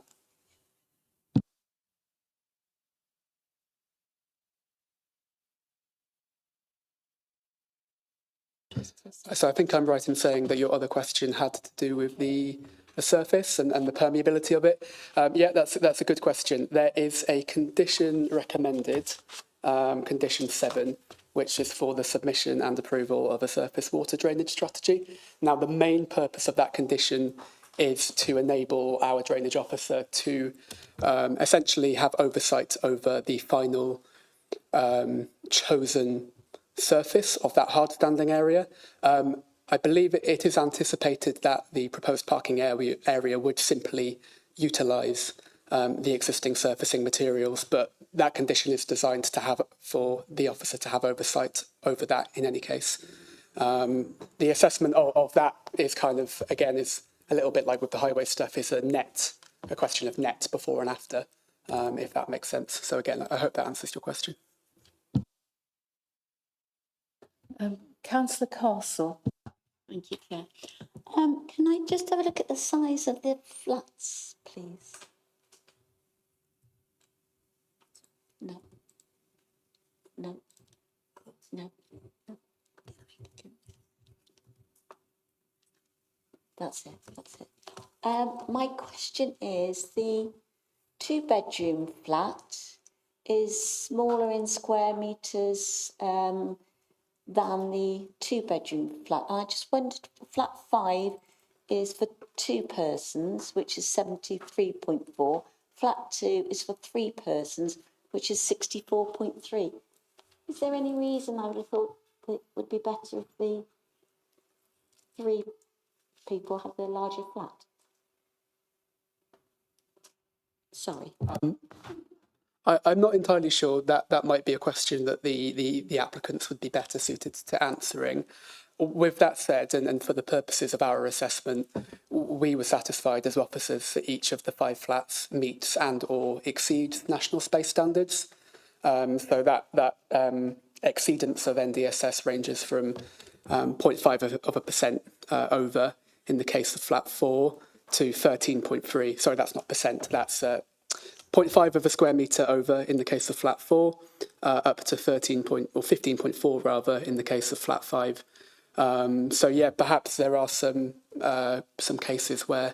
So I think I'm right in saying that your other question had to do with the surface and the permeability of it. Yeah, that's a good question. There is a condition recommended, condition 7, which is for the submission and approval of a surface water drainage strategy. Now, the main purpose of that condition is to enable our drainage officer to essentially have oversight over the final chosen surface of that hard standing area. I believe it is anticipated that the proposed parking area would simply utilise the existing surfacing materials, but that condition is designed to have for the officer to have oversight over that in any case. The assessment of that is kind of, again, is a little bit like with the highway stuff, is a question of net before and after, if that makes sense. So again, I hope that answers your question. Councillor Castle. Thank you, Chair. Can I just have a look at the size of the flats, please? No. No. No. No. That's it. That's it. My question is, the 2-bedroom flat is smaller in square metres than the 2-bedroom flat. I just wondered, flat 5 is for 2 persons, which is 73.4. Flat 2 is for 3 persons, which is 64.3. Is there any reason I would have thought that it would be better if the 3 people have the larger flat? Sorry. I'm not entirely sure that might be a question that the applicants would be better suited to answering. With that said, and for the purposes of our assessment, we were satisfied as officers that each of the 5 flats meets and or exceeds national space standards. So that exceedance of NDSS ranges from 0.5% over in the case of flat 4 to 13.3. Sorry, that's not percent, that's 0.5 of a square metre over in the case of flat 4, up to 15.4 rather in the case of flat 5. So yeah, perhaps there are some cases where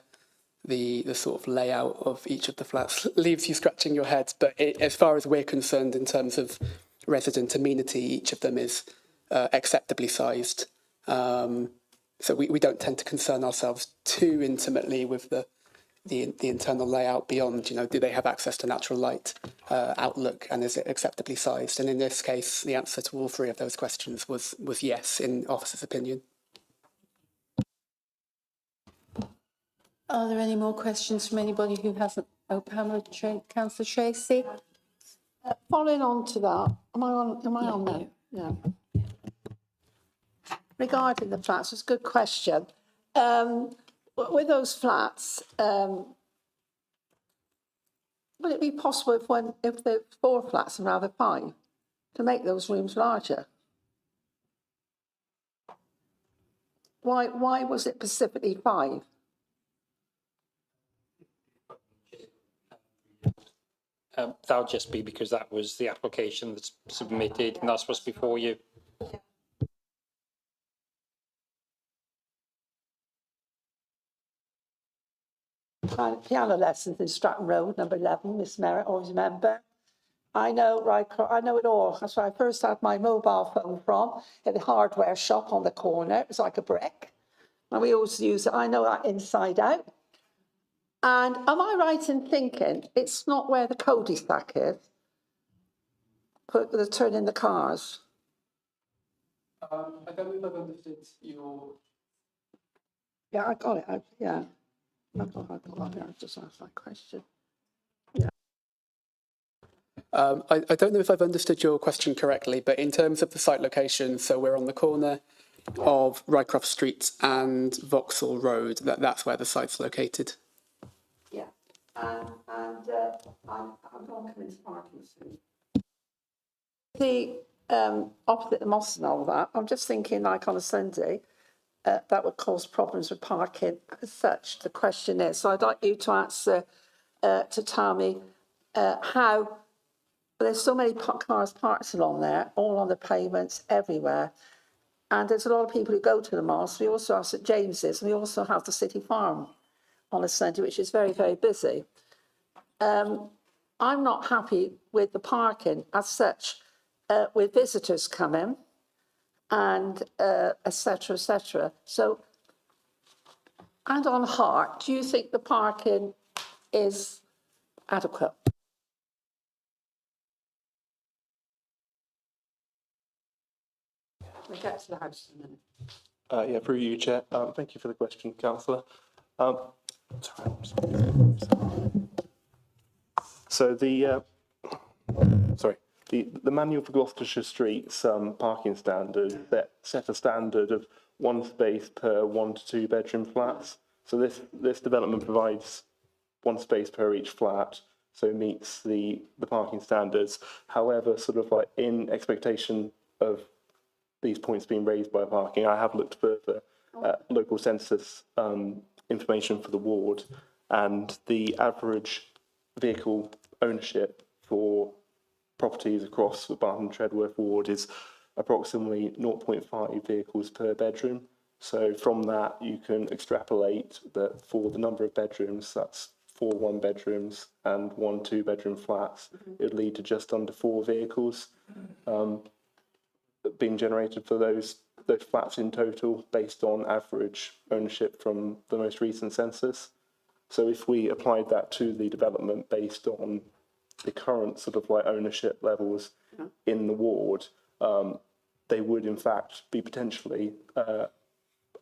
the sort of layout of each of the flats leaves you scratching your head. But as far as we're concerned, in terms of resident amenity, each of them is acceptably sized. So we don't tend to concern ourselves too intimately with the internal layout beyond, do they have access to natural light, outlook, and is it acceptably sized? And in this case, the answer to all 3 of those questions was yes, in officer's opinion. Are there any more questions from anybody who hasn't? Councillor Tracy? Following on to that, am I on there? Yeah. Regarding the flats, it's a good question. With those flats, would it be possible if there are 4 flats and rather 5 to make those rooms larger? Why was it specifically 5? That'll just be because that was the application that's submitted, and that's what's before you. Piano lessons in Stratton Road, number 11, Miss Merritt, always remember. I know, right, I know it all. That's where I first had my mobile phone from, at the hardware shop on the corner. It was like a brick. And we always use it. I know that inside out. And am I right in thinking it's not where the cul-de-sac is? Put the turn in the cars. I don't know if I've understood your... Yeah, I got it. Yeah. I just asked that question. Yeah. I don't know if I've understood your question correctly, but in terms of the site location, so we're on the corner of Rycroft Street and Vauxhall Road. That's where the site's located. Yeah, and I'm going to come into parking soon. The opposite the mosque and all that, I'm just thinking, like on a Sunday, that would cause problems with parking as such. The question is, so I'd like you to answer, to tell me how there's so many cars parked along there, all on the pavements, everywhere. And there's a lot of people who go to the mosque. We also have St James's, and we also have the City Farm on a Sunday, which is very, very busy. I'm not happy with the parking as such, with visitors coming and et cetera, et cetera. So, and on Hart, do you think the parking is adequate? We'll get to the house in a minute. Yeah, through you, Chair. Thank you for the question, Councillor. So the sorry, the manual for Gloucestershire Streets parking standard that set a standard of one space per 1 to 2 bedroom flats. So this development provides one space per each flat, so it meets the parking standards. However, sort of like in expectation of these points being raised by parking, I have looked further at local census information for the ward, and the average vehicle ownership for properties across the Barton Treadworth ward is approximately 0.5 vehicles per bedroom. So from that, you can extrapolate that for the number of bedrooms, that's 4 one-bedrooms and 1 two-bedroom flats, it would lead to just under 4 vehicles being generated for those flats in total, based on average ownership from the most recent census. So if we applied that to the development based on the current sort of like ownership levels in the ward, they would in fact be potentially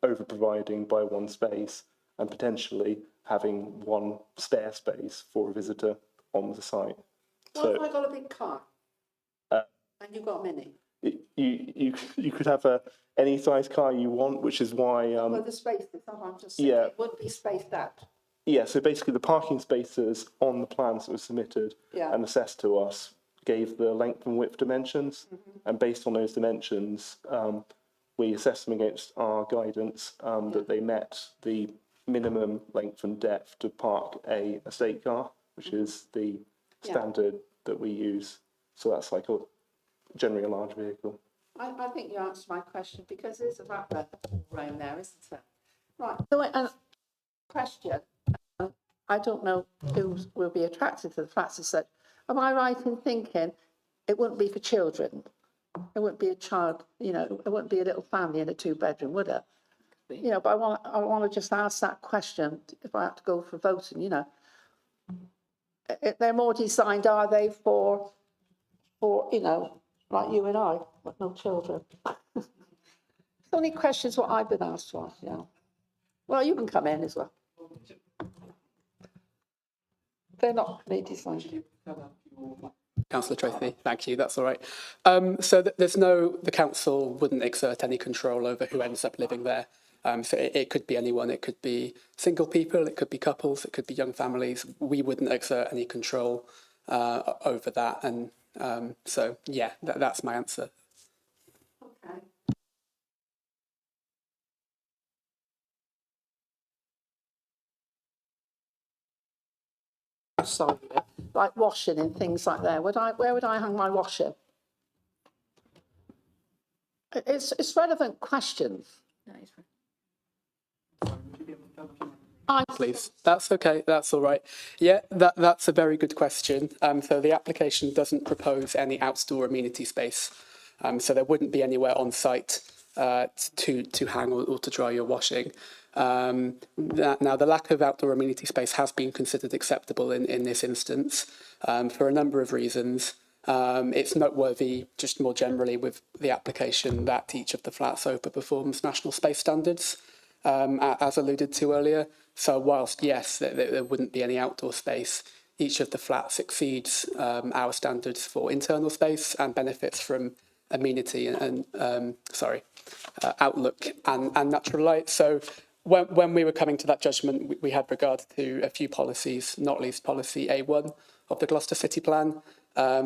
over providing by 1 space, and potentially having 1 spare space for a visitor on the site. What if I got a big car and you've got a mini? You could have any size car you want, which is why Well, the space, I'm just saying, yeah. it would be spaced out. Yeah, so basically the parking spaces on the plans that were submitted and assessed to us gave the length and width dimensions, and based on those dimensions, we assessed them against our guidance that they met the minimum length and depth to park a estate car, which is the standard that we use. So that's like generally a large vehicle. I think you answered my question, because there's a wrapper around there, isn't there? Right, so question, I don't know who will be attracted to the flats as such. Am I right in thinking it wouldn't be for children? It wouldn't be a child, you know, it wouldn't be a little family in a 2-bedroom, would it? You know, but I want to just ask that question if I have to go for voting, you know. They're more designed, are they, for you know, like you and I, but no children? It's only questions what I've been asked to ask, yeah. Well, you can come in as well. They're not really designed. Councillor Tracy, thank you, that's all right. So the council wouldn't exert any control over who ends up living there. So it could be anyone, it could be single people, it could be couples, it could be young families. We wouldn't exert any control over that. And so, yeah, that's my answer. Okay. Sorry, like washing and things like that. Where would I hang my washing? It's relevant questions. Please, that's okay, that's all right. Yeah, that's a very good question. So the application doesn't propose any outdoor amenity space. So there wouldn't be anywhere on site to hang or to dry your washing. Now, the lack of outdoor amenity space has been considered acceptable in this instance for a number of reasons. It's noteworthy, just more generally, with the application that each of the flats overperforms national space standards, as alluded to earlier. So whilst, yes, there wouldn't be any outdoor space, each of the flats exceeds our standards for internal space and benefits from amenity and outlook and natural light. So when we were coming to that judgment, we had regard to a few policies, not least policy A1 of the Gloucester City Plan,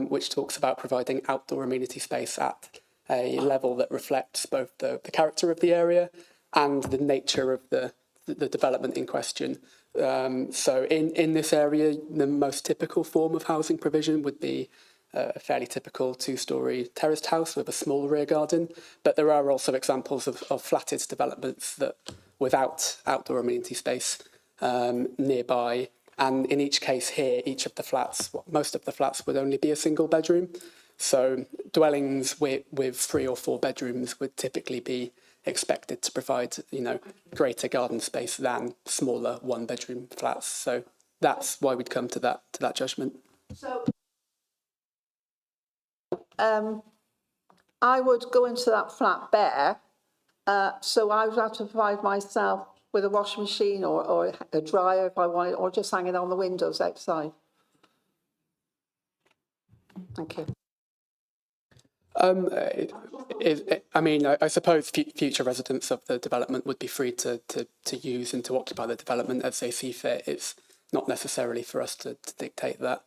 which talks about providing outdoor amenity space at a level that reflects both the character of the area and the nature of the development in question. So in this area, the most typical form of housing provision would be a fairly typical 2-storey terraced house with a small rear garden. But there are also examples of flatted developments that without outdoor amenity space nearby. And in each case here, each of the flats, most of the flats would only be a single bedroom. So dwellings with 3 or 4 bedrooms would typically be expected to provide, you know, greater garden space than smaller 1-bedroom flats. So that's why we'd come to that judgment. So I would go into that flat bare, so I would have to provide myself with a washing machine or a dryer if I wanted, or just hanging on the windows outside. Thank you. I suppose future residents of the development would be free to use and to occupy the development as they see fit. It's not necessarily for us to dictate that.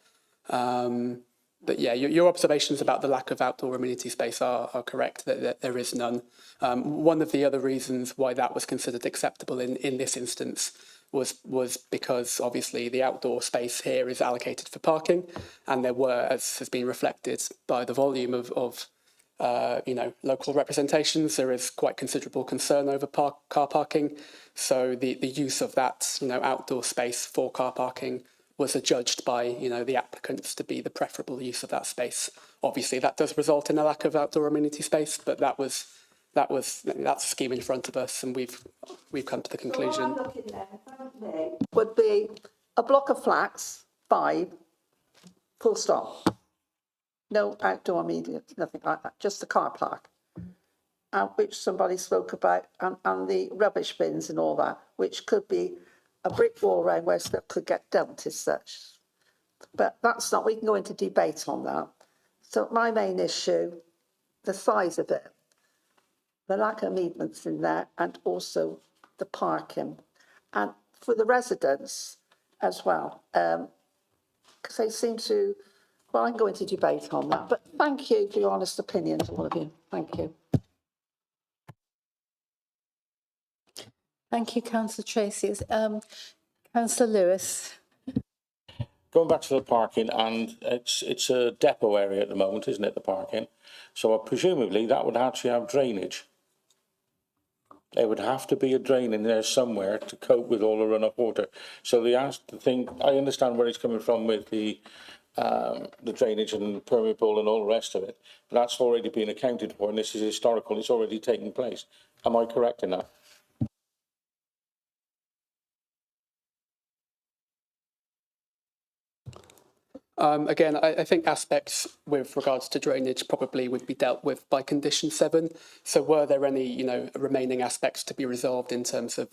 But yeah, your observations about the lack of outdoor amenity space are correct, that there is none. One of the other reasons why that was considered acceptable in this instance was because obviously the outdoor space here is allocated for parking, and there were, as has been reflected by the volume of local representations, there is quite considerable concern over car parking. So the use of that outdoor space for car parking was adjudged by the applicants to be the preferable use of that space. Obviously, that does result in a lack of outdoor amenity space, but that's a scheme in front of us, and we've come to the conclusion. So what I'm looking at, in front of me, would be a block of flats, 5, full stop. No outdoor media, nothing like that, just the car park, which somebody spoke about, and the rubbish bins and all that, which could be a brick wall around where stuff could get dumped as such. But that's not, we can go into debate on that. So my main issue, the size of it, the lack of movements in there, and also the parking. And for the residents as well, because they seem to, well, I can go into debate on that, but thank you for your honest opinions, all of you. Thank you. Thank you, Councillor Tracy. Councillor Lewis. Going back to the parking, and it's a depot area at the moment, isn't it, the parking? So presumably that would actually have drainage. There would have to be a drain in there somewhere to cope with all the runoff water. So the thing, I understand where he's coming from with the drainage and permeable and all the rest of it, but that's already been accounted for, and this is historical, it's already taken place. Am I correct in that? Again, I think aspects with regards to drainage probably would be dealt with by condition 7. So were there any, remaining aspects to be resolved in terms of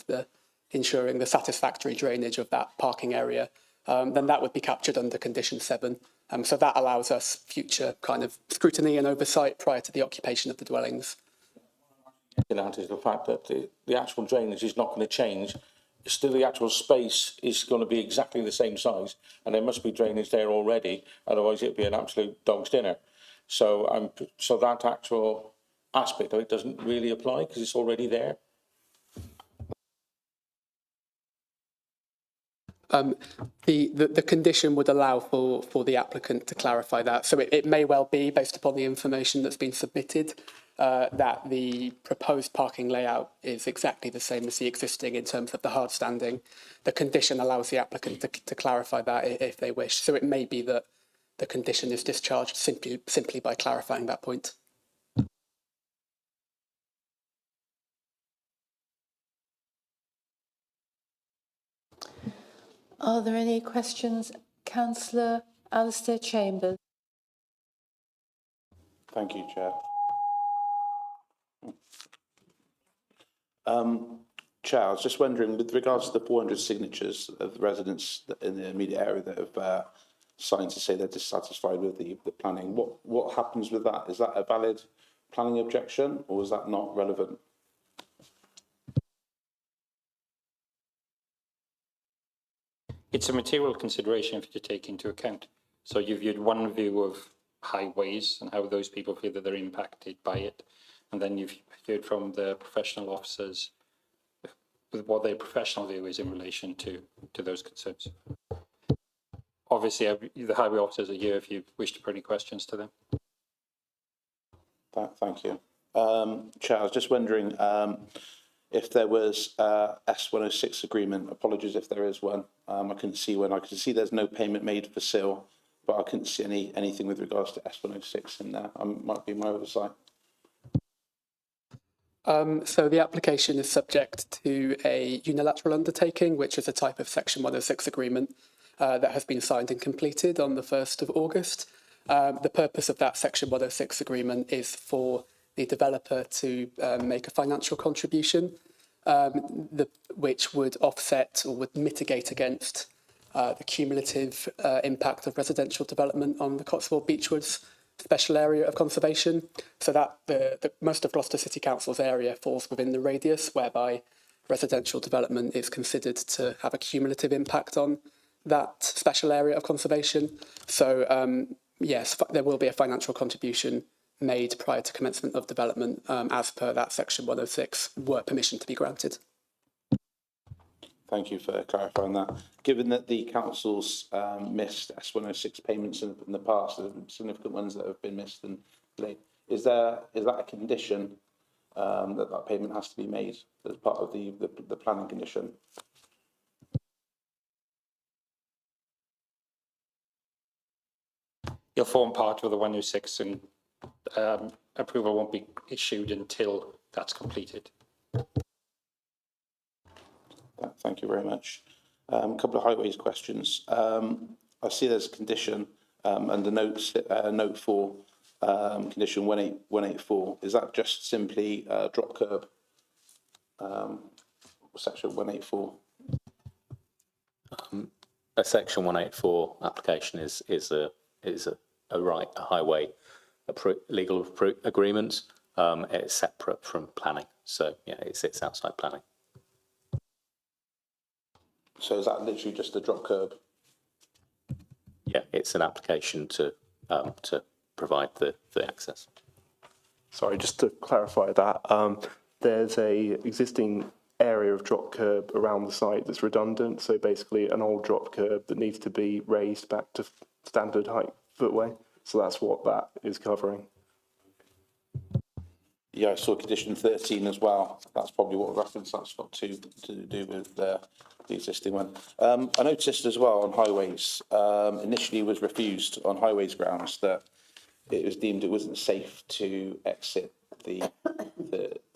ensuring the satisfactory drainage of that parking area, then that would be captured under condition 7. So that allows us future kind of scrutiny and oversight prior to the occupation of the dwellings. That is the fact that the actual drainage is not going to change. Still, the actual space is going to be exactly the same size, and there must be drainage there already. Otherwise, it'd be an absolute dog's dinner. So, so that actual aspect of it doesn't really apply because it's already there. The condition would allow for the applicant to clarify that. So it may well be, based upon the information that's been submitted, that the proposed parking layout is exactly the same as the existing in terms of the hard standing. The condition allows the applicant to clarify that if they wish. So it may be that the condition is discharged simply by clarifying that point. Are there any questions? Councillor Alistair Chambers. Thank you, Chair. Chair, I was just wondering, with regards to the 400 signatures of the residents in the immediate area that have signed to say they're dissatisfied with the planning, what happens with that? Is that a valid planning objection, or is that not relevant? It's a material consideration for you to take into account. So you've viewed one view of highways and how those people feel that they're impacted by it. And then you've heard from the professional officers with what their professional view is in relation to those concerns. Obviously, the highway officers are here if you wish to put any questions to them. Thank you. Chair, I was just wondering if there was S106 agreement. Apologies if there is one. I couldn't see one. I could see there's no payment made for SIL, but I couldn't see anything with regards to S106 in there. Might be my oversight. So the application is subject to a unilateral undertaking, which is a type of Section 106 agreement that has been signed and completed on the 1st of August. The purpose of that Section 106 agreement is for the developer to make a financial contribution, which would offset or would mitigate against the cumulative impact of residential development on the Cotswold Beechwoods special area of conservation, so that the most of Gloucester City Council's area falls within the radius whereby residential development is considered to have a cumulative impact on that special area of conservation. So yes, there will be a financial contribution made prior to commencement of development as per that section 106 were permission to be granted. Thank you for clarifying that. Given that the council's missed S106 payments in the past, the significant ones that have been missed and late, is that a condition that payment has to be made as part of the planning condition? You'll form part of the 106 and approval won't be issued until that's completed. Thank you very much. A couple of highways questions. I see there's a condition under note 4, condition 184. Is that just simply drop curb? Section 184. A section 184 application is a highway legal agreement. It's separate from planning, so yeah, it sits outside planning. So is that literally just a drop curb? Yeah, it's an application to provide the access. Sorry, just to clarify that, there's a existing area of drop curb around the site that's redundant. So basically an old drop curb that needs to be raised back to standard height footway. So that's what that is covering. Yeah, I saw condition 13 as well. That's probably what reference that's got to do with the existing one. I noticed as well on highways, initially was refused on highways grounds that it was deemed it wasn't safe to exit the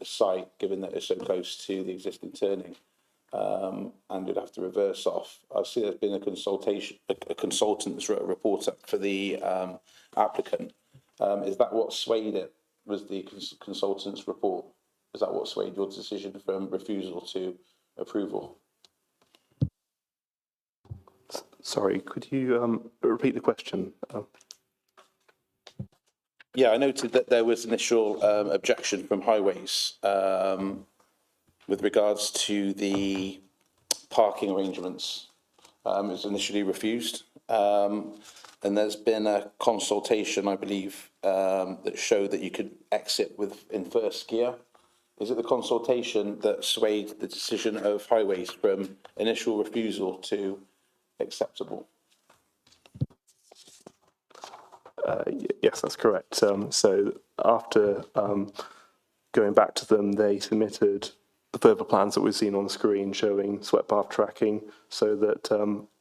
site, given that it's so close to the existing turning, and you'd have to reverse off. I see there's been a consultant that's wrote a report up for the applicant. Is that what swayed it? Was the consultant's report? Is that what swayed your decision from refusal to approval? Sorry, could you repeat the question? Yeah, I noted that there was initial objection from highways with regards to the parking arrangements. It was initially refused. And there's been a consultation, I believe, that showed that you could exit in first gear. Is it the consultation that swayed the decision of highways from initial refusal to acceptable? Yes, that's correct. So after going back to them, they submitted the further plans that we've seen on the screen showing swept path tracking so that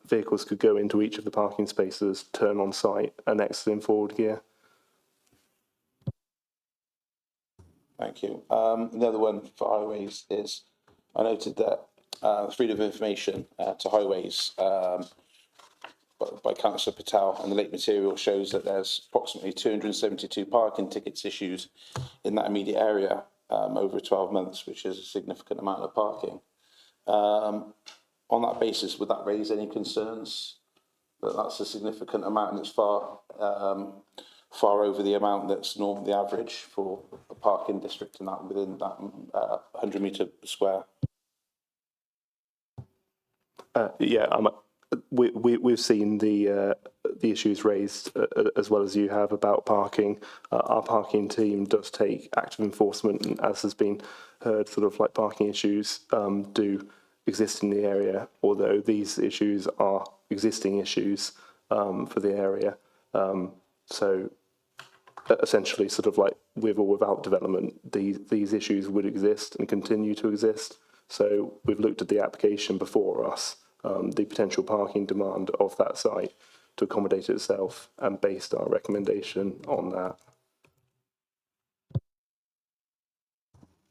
vehicles could go into each of the parking spaces, turn on site and exit in forward gear. Thank you. The other one for highways is, I noted that freedom of information to highways by Councillor Patel and the late material shows that there's approximately 272 parking tickets issued in that immediate area over 12 months, which is a significant amount of parking. On that basis, would that raise any concerns that that's a significant amount and it's far over the amount that's normally the average for a parking district in that within that 100 metre square? Yeah, we've seen the issues raised as well as you have about parking. Our parking team does take active enforcement, and as has been heard, sort of like parking issues do exist in the area, although these issues are existing issues for the area. So essentially, sort of like with or without development, these issues would exist and continue to exist. So we've looked at the application before us, the potential parking demand of that site to accommodate itself, and based our recommendation on that.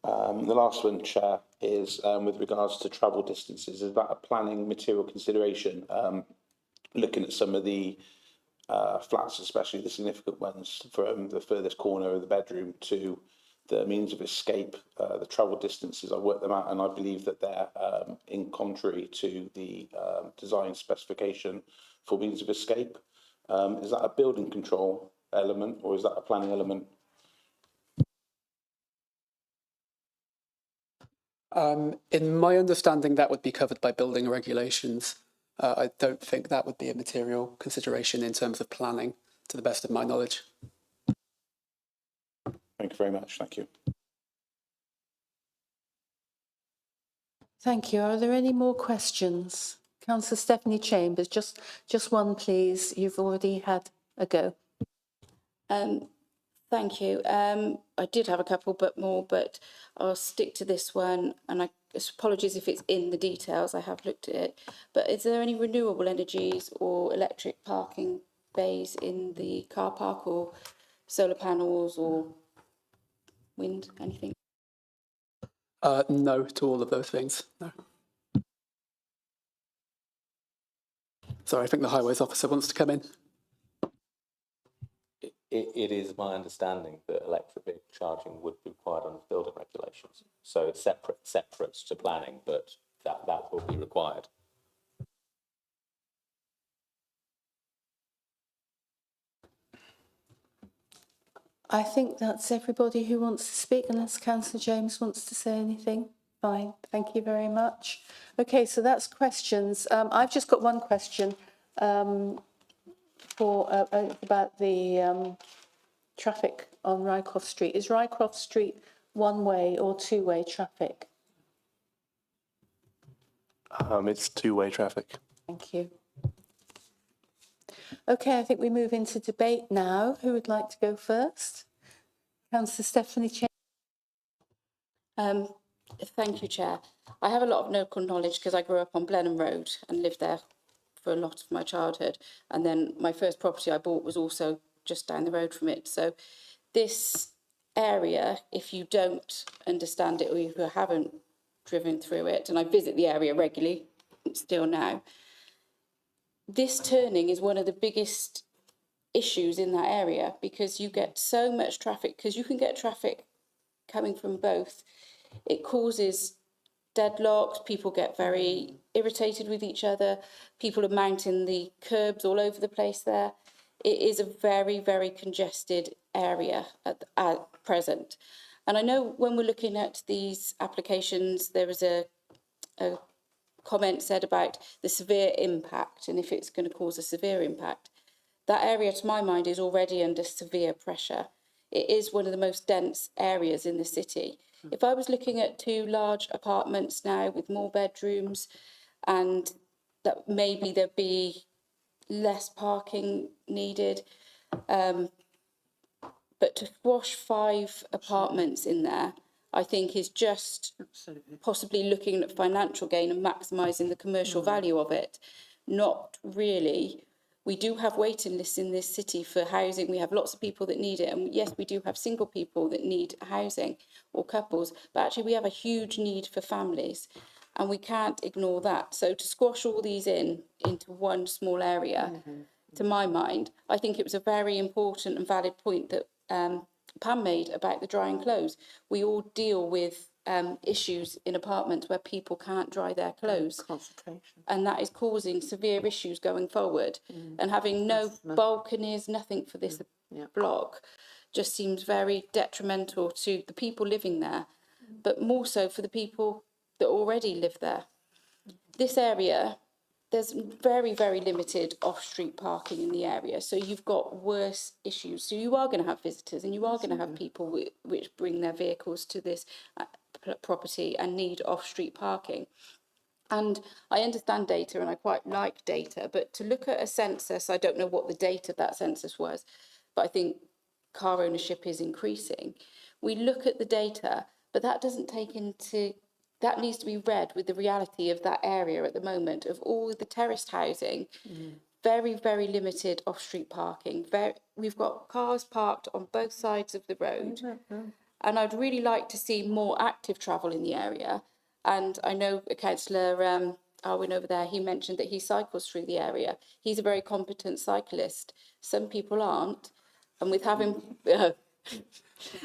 The last one, Chair, is with regards to travel distances. Is that a planning material consideration? Looking at some of the flats, especially the significant ones, from the furthest corner of the bedroom to the means of escape, the travel distances, I worked them out, and I believe that they're in contrary to the design specification for means of escape. Is that a building control element, or is that a planning element? In my understanding, that would be covered by building regulations. I don't think that would be a material consideration in terms of planning, to the best of my knowledge. Thank you very much. Thank you. Thank you. Are there any more questions? Councillor Stephanie Chambers, just one, please. You've already had a go. Thank you. I did have a couple but I'll stick to this one, and apologies if it's in the details, I have looked at it. But is there any renewable energies or electric parking bays in the car park, or solar panels or wind, anything? No to all of those things, no. Sorry, I think the highways officer wants to come in. It is my understanding that electric vehicle charging would be required under building regulations. So it's separate to planning, but that will be required. I think that's everybody who wants to speak, unless Councillor James wants to say anything. Fine, thank you very much. Okay, so that's questions. I've just got one question about the traffic on Rycroft Street. Is Rycroft Street one-way or two-way traffic? It's two-way traffic. Thank you. Okay, I think we move into debate now. Who would like to go first? Councillor Stephanie Chambers. Thank you, Chair. I have a lot of local knowledge because I grew up on Blenheim Road and lived there for a lot of my childhood. And then my first property I bought was also just down the road from it. So this area, if you don't understand it or if you haven't driven through it, and I visit the area regularly still now, this turning is one of the biggest issues in that area, because you get so much traffic, because you can get traffic coming from both. It causes deadlocks, people get very irritated with each other, people are mounting the curbs all over the place there. It is a very, very congested area at present. And I know when we're looking at these applications, there was a comment said about the severe impact, and if it's going to cause a severe impact. That area, to my mind, is already under severe pressure. It is one of the most dense areas in the city. If I was looking at 2 large apartments now with more bedrooms, and that maybe there'd be less parking needed, but to squash 5 apartments in there, I think is just possibly looking at financial gain and maximising the commercial value of it. Not really. We do have waiting lists in this city for housing. We have lots of people that need it. And yes, we do have single people that need housing, or couples, but actually we have a huge need for families, and we can't ignore that. So to squash all these into one small area, to my mind, I think it was a very important and valid point that Pam made about the dry and clothes. We all deal with issues in apartments where people can't dry their clothes, and that is causing severe issues going forward. And having no balconies, nothing for this block, just seems very detrimental to the people living there, but more so for the people that already live there. This area, there's very, very limited off-street parking in the area, so you've got worse issues. So you are going to have visitors, and you are going to have people which bring their vehicles to this property and need off-street parking. And I understand data, and I quite like data, but to look at a census, I don't know what the date of that census was, but I think car ownership is increasing. We look at the data, but that doesn't take into... That needs to be read with the reality of that area at the moment, of all the terraced housing, very, very limited off-street parking. We've got cars parked on both sides of the road. And I'd really like to see more active travel in the area. And I know Councillor Arwin over there, he mentioned that he cycles through the area. He's a very competent cyclist. Some people aren't. And with having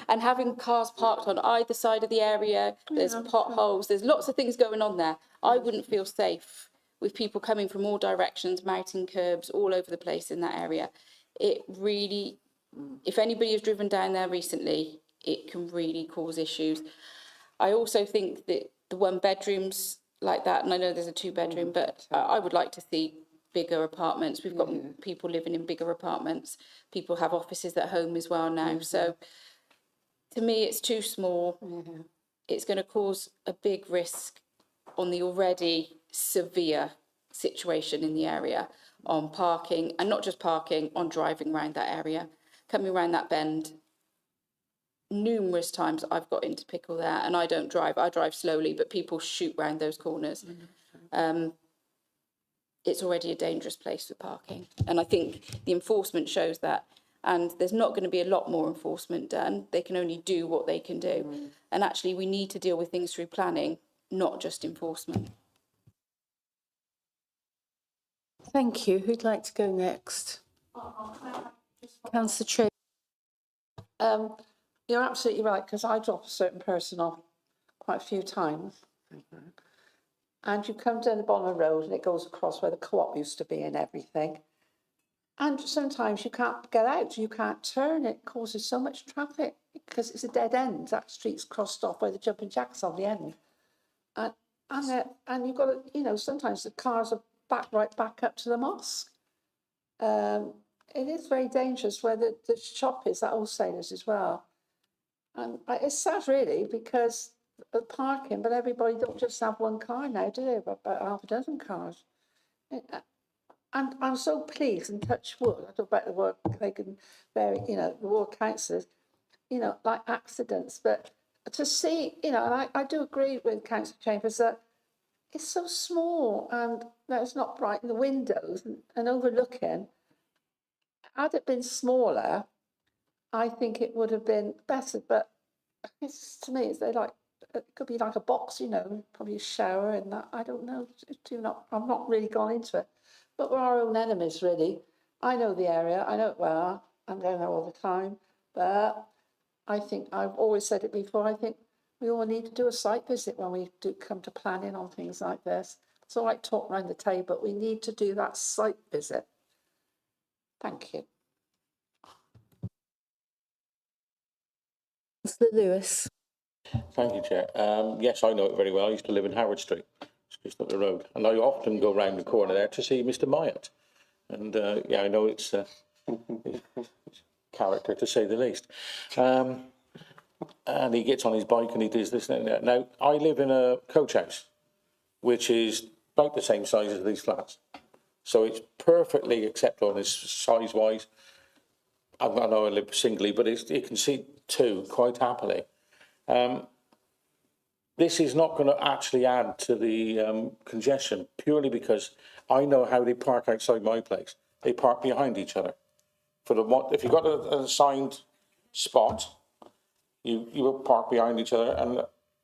And having cars parked on either side of the area, there's potholes, there's lots of things going on there. I wouldn't feel safe with people coming from all directions, mounting curbs all over the place in that area. It really, if anybody has driven down there recently, it can really cause issues. I also think that the 1 bedrooms like that, and I know there's a 2 bedroom, but I would like to see bigger apartments. We've got people living in bigger apartments. People have offices at home as well now. So to me, it's too small. It's going to cause a big risk on the already severe situation in the area on parking, and not just parking, on driving around that area. Coming around that bend, numerous times I've got into pickle there, and I don't drive. I drive slowly, but people shoot round those corners. It's already a dangerous place for parking, and I think the enforcement shows that. And there's not going to be a lot more enforcement done. They can only do what they can do. And actually, we need to deal with things through planning, not just enforcement. Thank you. Who'd like to go next? Councillor Tree. You're absolutely right, because I drop a certain person off quite a few times. And you come down the bottom of the road and it goes across where the co-op used to be and everything. And sometimes you can't get out, you can't turn, it causes so much traffic because it's a dead end. That street's crossed off by the jumping jacks on the end. And you've got to, you know, sometimes the cars are right back up to the mosque. It is very dangerous where the shop is, that wholesalers as well. And it's sad really because of parking, but everybody don't just have 1 car now, do they? About half a dozen cars. And I'm so pleased and touch wood, I talk about the work they can vary, you know, the ward councillors, you know, like accidents, but to see, you know, and I do agree with Councillor Chambers that it's so small and that it's not bright in the windows and overlooking. Had it been smaller, I think it would have been better, but it's, to me, it's like, it could be like a box, you know, probably a shower and that, I don't know, I've not really gone into it. But we're our own enemies, really. I know the area, I know it well, I'm down there all the time, but I think, I've always said it before, I think we all need to do a site visit when we do come to planning on things like this. It's all right talking around the table, but we need to do that site visit. Thank you. Councillor Lewis. Thank you, Chair. Yes, I know it very well. I used to live in Howard Street, just up the road. And I often go round the corner there to see Mr. Myatt. And yeah, I know it's character, to say the least. And he gets on his bike and he does this and that. Now, I live in a coach house, which is about the same size as these flats. So it's perfectly acceptable as size-wise. I know I live singly, but it can seat 2 quite happily. This is not going to actually add to the congestion, purely because I know how they park outside my place. They park behind each other. If you've got an assigned spot, you will park behind each other. And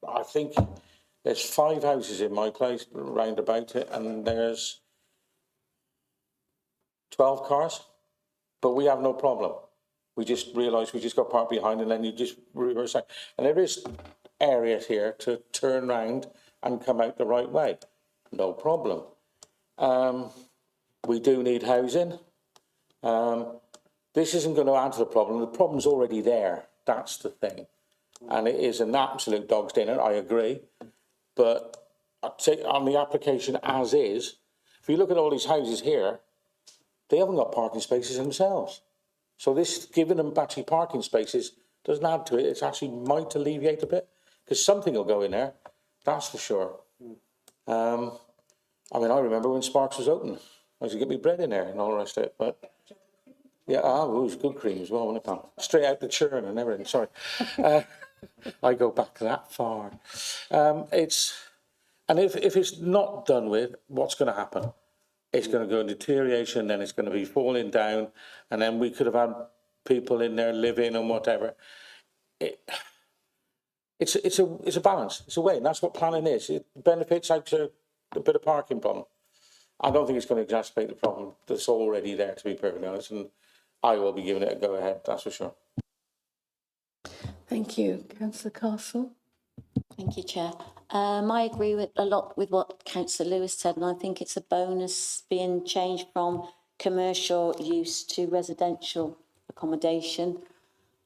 I think there's 5 houses in my place round about it, and there's 12 cars, but we have no problem. We just realise we just got parked behind, and then you just reverse out. And there is areas here to turn round and come out the right way. No problem. We do need housing. This isn't going to add to the problem. The problem's already there. That's the thing. And it is an absolute dog's dinner, I agree. But I'd say on the application as is, if you look at all these houses here, they haven't got parking spaces themselves. So this, giving them battery parking spaces, doesn't add to it. It's actually might alleviate a bit, because something will go in there, that's for sure. I mean, I remember when Sparks was open. I used to get me bread in there and all the rest of it. But yeah, it was good cream as well, wasn't it, pal? Straight out the churn and everything. Sorry, I go back that far. And if it's not done with, what's going to happen? It's going to go in deterioration, then it's going to be falling down, and then we could have had people in there living and whatever. It's a balance. It's a way, and that's what planning is. It benefits out to a bit of parking problem. I don't think it's going to exacerbate the problem that's already there, to be perfectly honest, and I will be giving it a go ahead, that's for sure. Thank you. Councillor Castle? Thank you, Chair. I agree with a lot with what Councillor Lewis said, and I think it's a bonus being changed from commercial use to residential accommodation,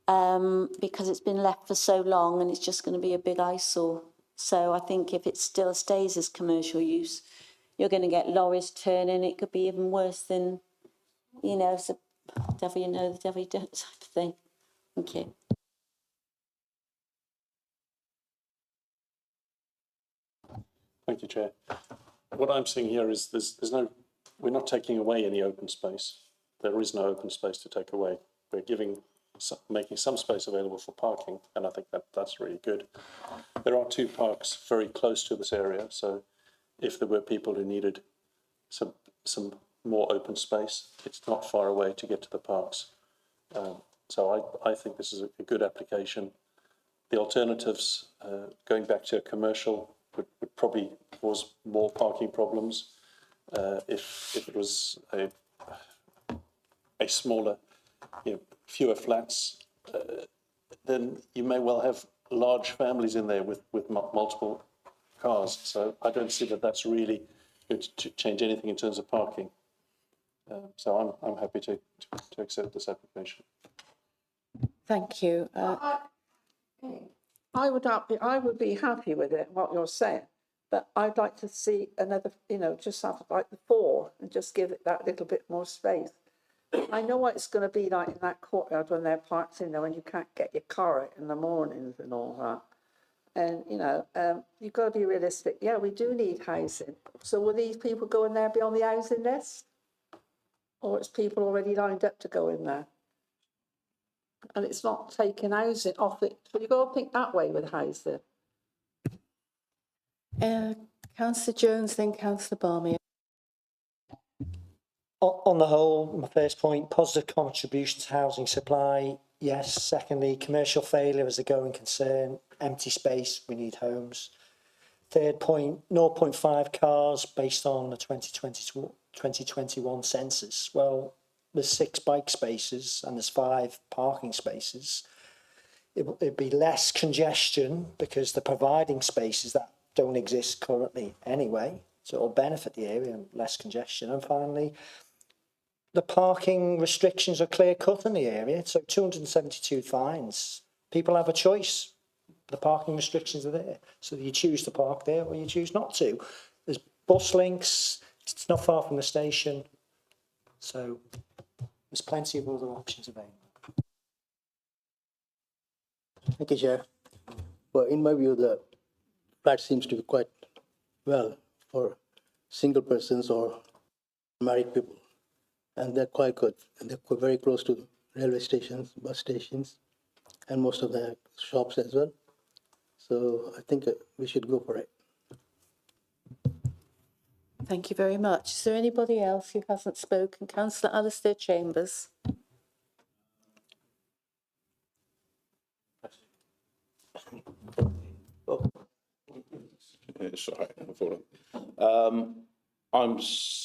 because it's been left for so long and it's just going to be a big eyesore. So I think if it still stays as commercial use, you're going to get lorries turning. It could be even worse than, you know, so devil you know, the devil you don't type of thing. Thank you. Thank you, Chair. What I'm seeing here is there's no, we're not taking away any open space. There is no open space to take away. We're making some space available for parking, and I think that's really good. There are 2 parks very close to this area, so if there were people who needed some more open space, it's not far away to get to the parks. So I think this is a good application. The alternatives, going back to a commercial, would probably cause more parking problems. If it was a smaller, fewer flats, then you may well have large families in there with multiple cars. So I don't see that that's really going to change anything in terms of parking. So I'm happy to accept this application. Thank you. I would be happy with it, what you're saying, but I'd like to see another, just have like the 4 and just give it that little bit more space. I know what it's going to be like in that courtyard when they're parked in there, when you can't get your car out in the mornings and all that. And, you've got to be realistic. Yeah, we do need housing. So will these people go in there be on the housing list? Or it's people already lined up to go in there? And it's not taking housing off it. So you've got to think that way with housing. Councillor Jones, then Councillor Barmy. On the whole, my first point, positive contribution to housing supply, yes. Secondly, commercial failure is a going concern. Empty space, we need homes. Third point, 0.5 cars based on the 2021 census. Well, there's 6 bike spaces and there's 5 parking spaces. It'd be less congestion because they're providing spaces that don't exist currently anyway. So it'll benefit the area and less congestion. And finally, the parking restrictions are clear cut in the area. So 272 fines. People have a choice. The parking restrictions are there. So you choose to park there or you choose not to. There's bus links. It's not far from the station. So there's plenty of other options available. Thank you, Chair. Well, in my view, the flat seems to be quite well for single persons or married people. And they're quite good. And they're very close to railway stations, bus stations, and most of the shops as well. So I think we should go for it. Thank you very much. Is there anybody else who hasn't spoken? Councillor Alistair Chambers. It's all right, no problem. I'm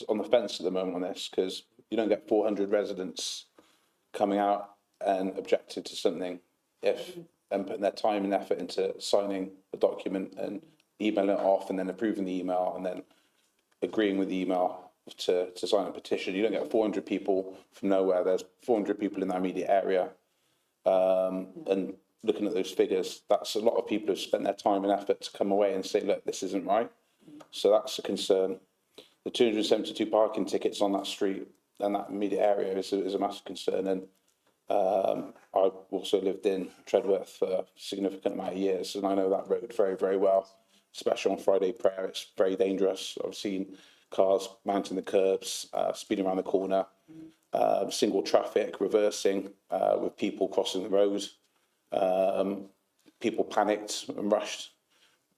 on the fence at the moment on this because you don't get 400 residents coming out and objecting to something and putting their time and effort into signing a document and emailing it off and then approving the email and then agreeing with the email to sign a petition. You don't get 400 people from nowhere. There's 400 people in that immediate area. And looking at those figures, that's a lot of people who've spent their time and effort to come away and say, look, this isn't right. So that's a concern. The 272 parking tickets on that street and that immediate area is a massive concern. And I've also lived in Treadworth for a significant amount of years, and I know that road very, very well, especially on Friday prayer. It's very dangerous. I've seen cars mounting the curbs, speeding around the corner, single traffic, reversing with people crossing the road. People panicked and rushed,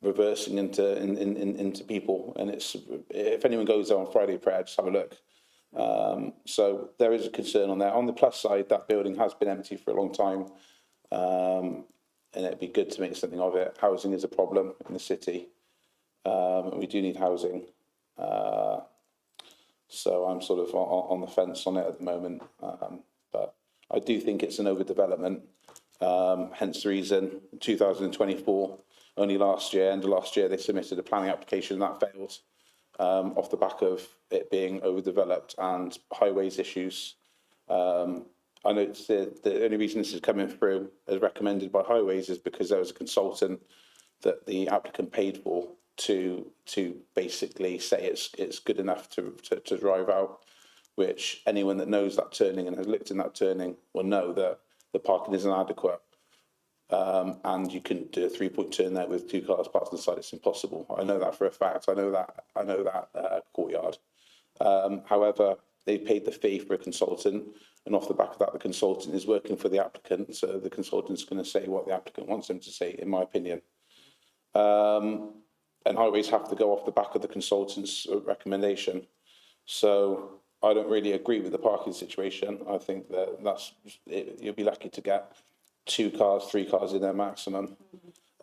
reversing into people. And it's, if anyone goes there on Friday prayer, just have a look. So there is a concern on there. On the plus side, that building has been empty for a long time, and it'd be good to make something of it. Housing is a problem in the city, and we do need housing. So I'm sort of on the fence on it at the moment, but I do think it's an overdevelopment. Hence the reason 2024, only last year, end of last year, they submitted a planning application that failed off the back of it being overdeveloped and highways issues. I know the only reason this is coming through as recommended by highways is because there was a consultant that the applicant paid for to basically say it's good enough to drive out, which anyone that knows that turning and has looked in that turning will know that the parking is inadequate. And you can do a 3-point turn there with 2 cars parked on the side. It's impossible. I know that for a fact. I know that courtyard. However, they paid the fee for a consultant, and off the back of that, the consultant is working for the applicant. So the consultant's going to say what the applicant wants him to say, in my opinion. And highways have to go off the back of the consultant's recommendation. So I don't really agree with the parking situation. I think that you'll be lucky to get 2 cars, 3 cars in there maximum.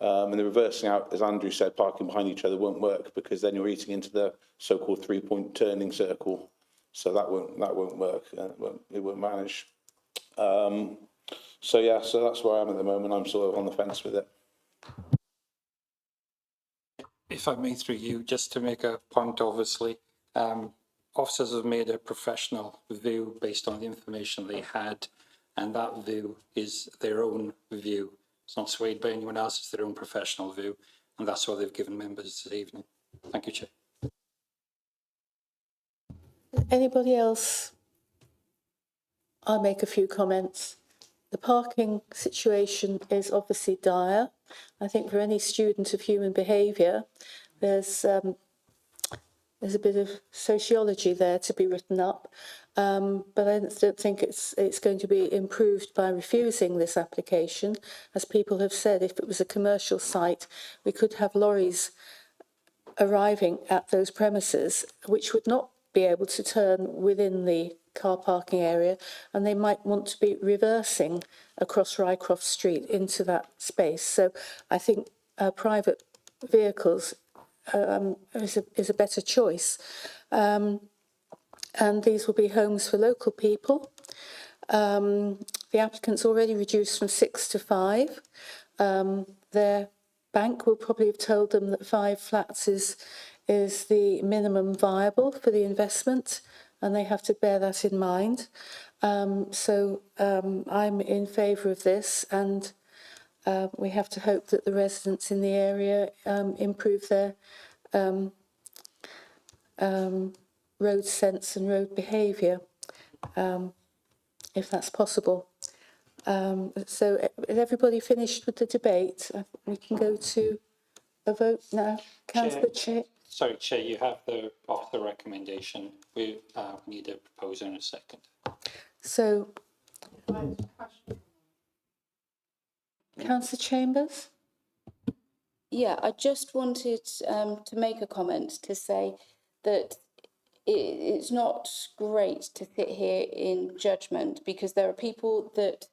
And the reversing out, as Andrew said, parking behind each other won't work, because then you're eating into the so-called 3-point turning circle. So that won't work. It won't manage. So that's where I am at the moment. I'm sort of on the fence with it. If I may, through you, just to make a point, obviously, officers have made a professional view based on the information they had, and that view is their own view. It's not swayed by anyone else, it's their own professional view, and that's what they've given members this evening. Thank you, Chair. Anybody else? I'll make a few comments. The parking situation is obviously dire. I think for any student of human behaviour, there's a bit of sociology there to be written up, but I don't think it's going to be improved by refusing this application. As people have said, if it was a commercial site, we could have lorries arriving at those premises, which would not be able to turn within the car parking area, and they might want to be reversing across Rycroft Street into that space. So I think private vehicles is a better choice. And these will be homes for local people. The applicant's already reduced from 6 to 5. Their bank will probably have told them that 5 flats is the minimum viable for the investment, and they have to bear that in mind. So I'm in favour of this, and we have to hope that the residents in the area improve their road sense and road behaviour, if that's possible. So is everybody finished with the debate? We can go to a vote now. Councillor Chair. Sorry, Chair, you have the officer recommendation. We need a proposer in a second. So, Councillor Chambers? Yeah, I just wanted to make a comment to say that it's not great to sit here in judgment, because there are people that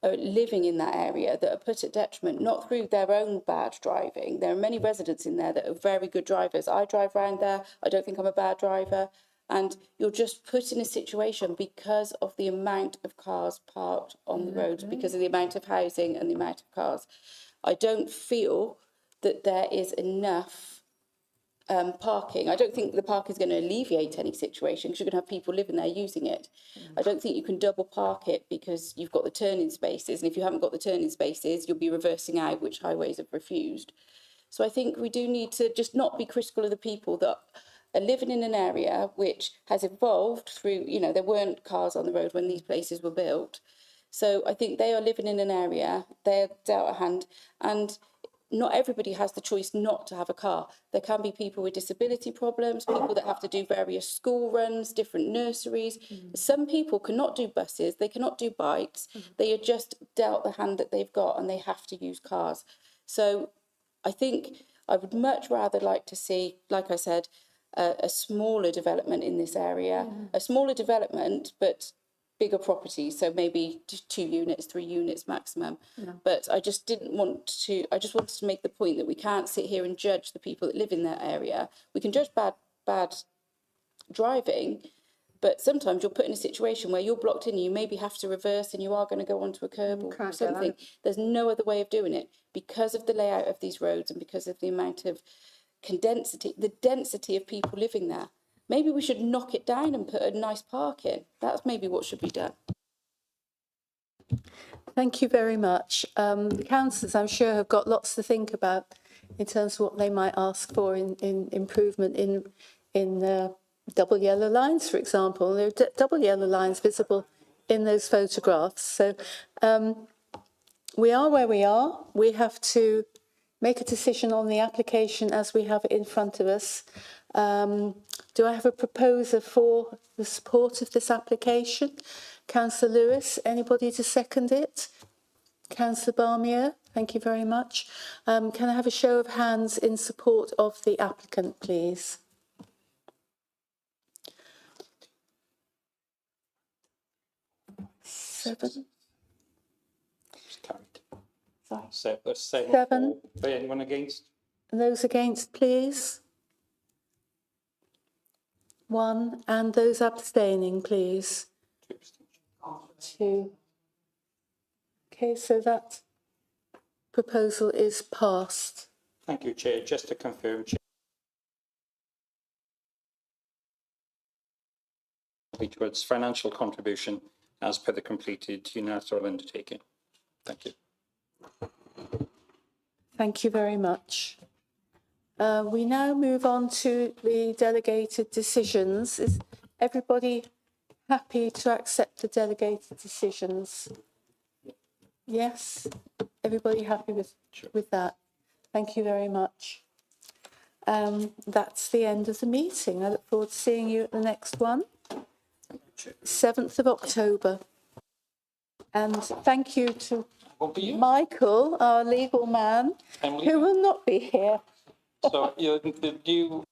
are living in that area that are put at detriment, not through their own bad driving. There are many residents in there that are very good drivers. I drive around there. I don't think I'm a bad driver. And you're just put in a situation because of the amount of cars parked on the roads, because of the amount of housing and the amount of cars. I don't feel that there is enough parking. I don't think the park is going to alleviate any situation, because you're going to have people living there using it. I don't think you can double park it because you've got the turning spaces, and if you haven't got the turning spaces, you'll be reversing out, which highways have refused. So I think we do need to just not be critical of the people that are living in an area which has evolved through, there weren't cars on the road when these places were built. So I think they are living in an area, they're dealt a hand, and not everybody has the choice not to have a car. There can be people with disability problems, people that have to do various school runs, different nurseries. Some people cannot do buses, they cannot do bikes. They are just dealt the hand that they've got, and they have to use cars. So I think I would much rather like to see, like I said, a smaller development in this area, a smaller development, but bigger properties, so maybe 2 units, 3 units maximum. But I just wanted to make the point that we can't sit here and judge the people that live in that area. We can judge bad driving, But sometimes you're put in a situation where you're blocked in, you maybe have to reverse and you are going to go onto a curb or Can't get something. out. There's no other way of doing it because of the layout of these roads and because of the amount of the density of people living there. Maybe we should knock it down and put a nice park in. That's maybe what should be done. Thank you very much. The councillors, I'm sure, have got lots to think about in terms of what they might ask for in improvement in double yellow lines, for example. There are double yellow lines visible in those photographs. So we are where we are. We have to make a decision on the application as we have it in front of us. Do I have a proposer for the support of this application? Councillor Lewis, anybody to second it? Councillor Barmier, thank you very much. Can I have a show of hands in support of the applicant, please? Seven. It's carried. Sorry. So there's seven. Seven. Anyone against? And those against, please? One. And those abstaining, please? Two. Okay, so that proposal is passed. Thank you, Chair. Just to confirm, Chair, towards financial contribution as per the completed unilateral undertaking. Thank you. Thank you very much. We now move on to the delegated decisions. Is everybody happy to accept the delegated decisions? Yes? Everybody happy with that? Thank you very much. That's the end of the meeting. I look forward to seeing you at the next one. 7th of October. And thank you to Michael, our legal man, who will not be here. So the new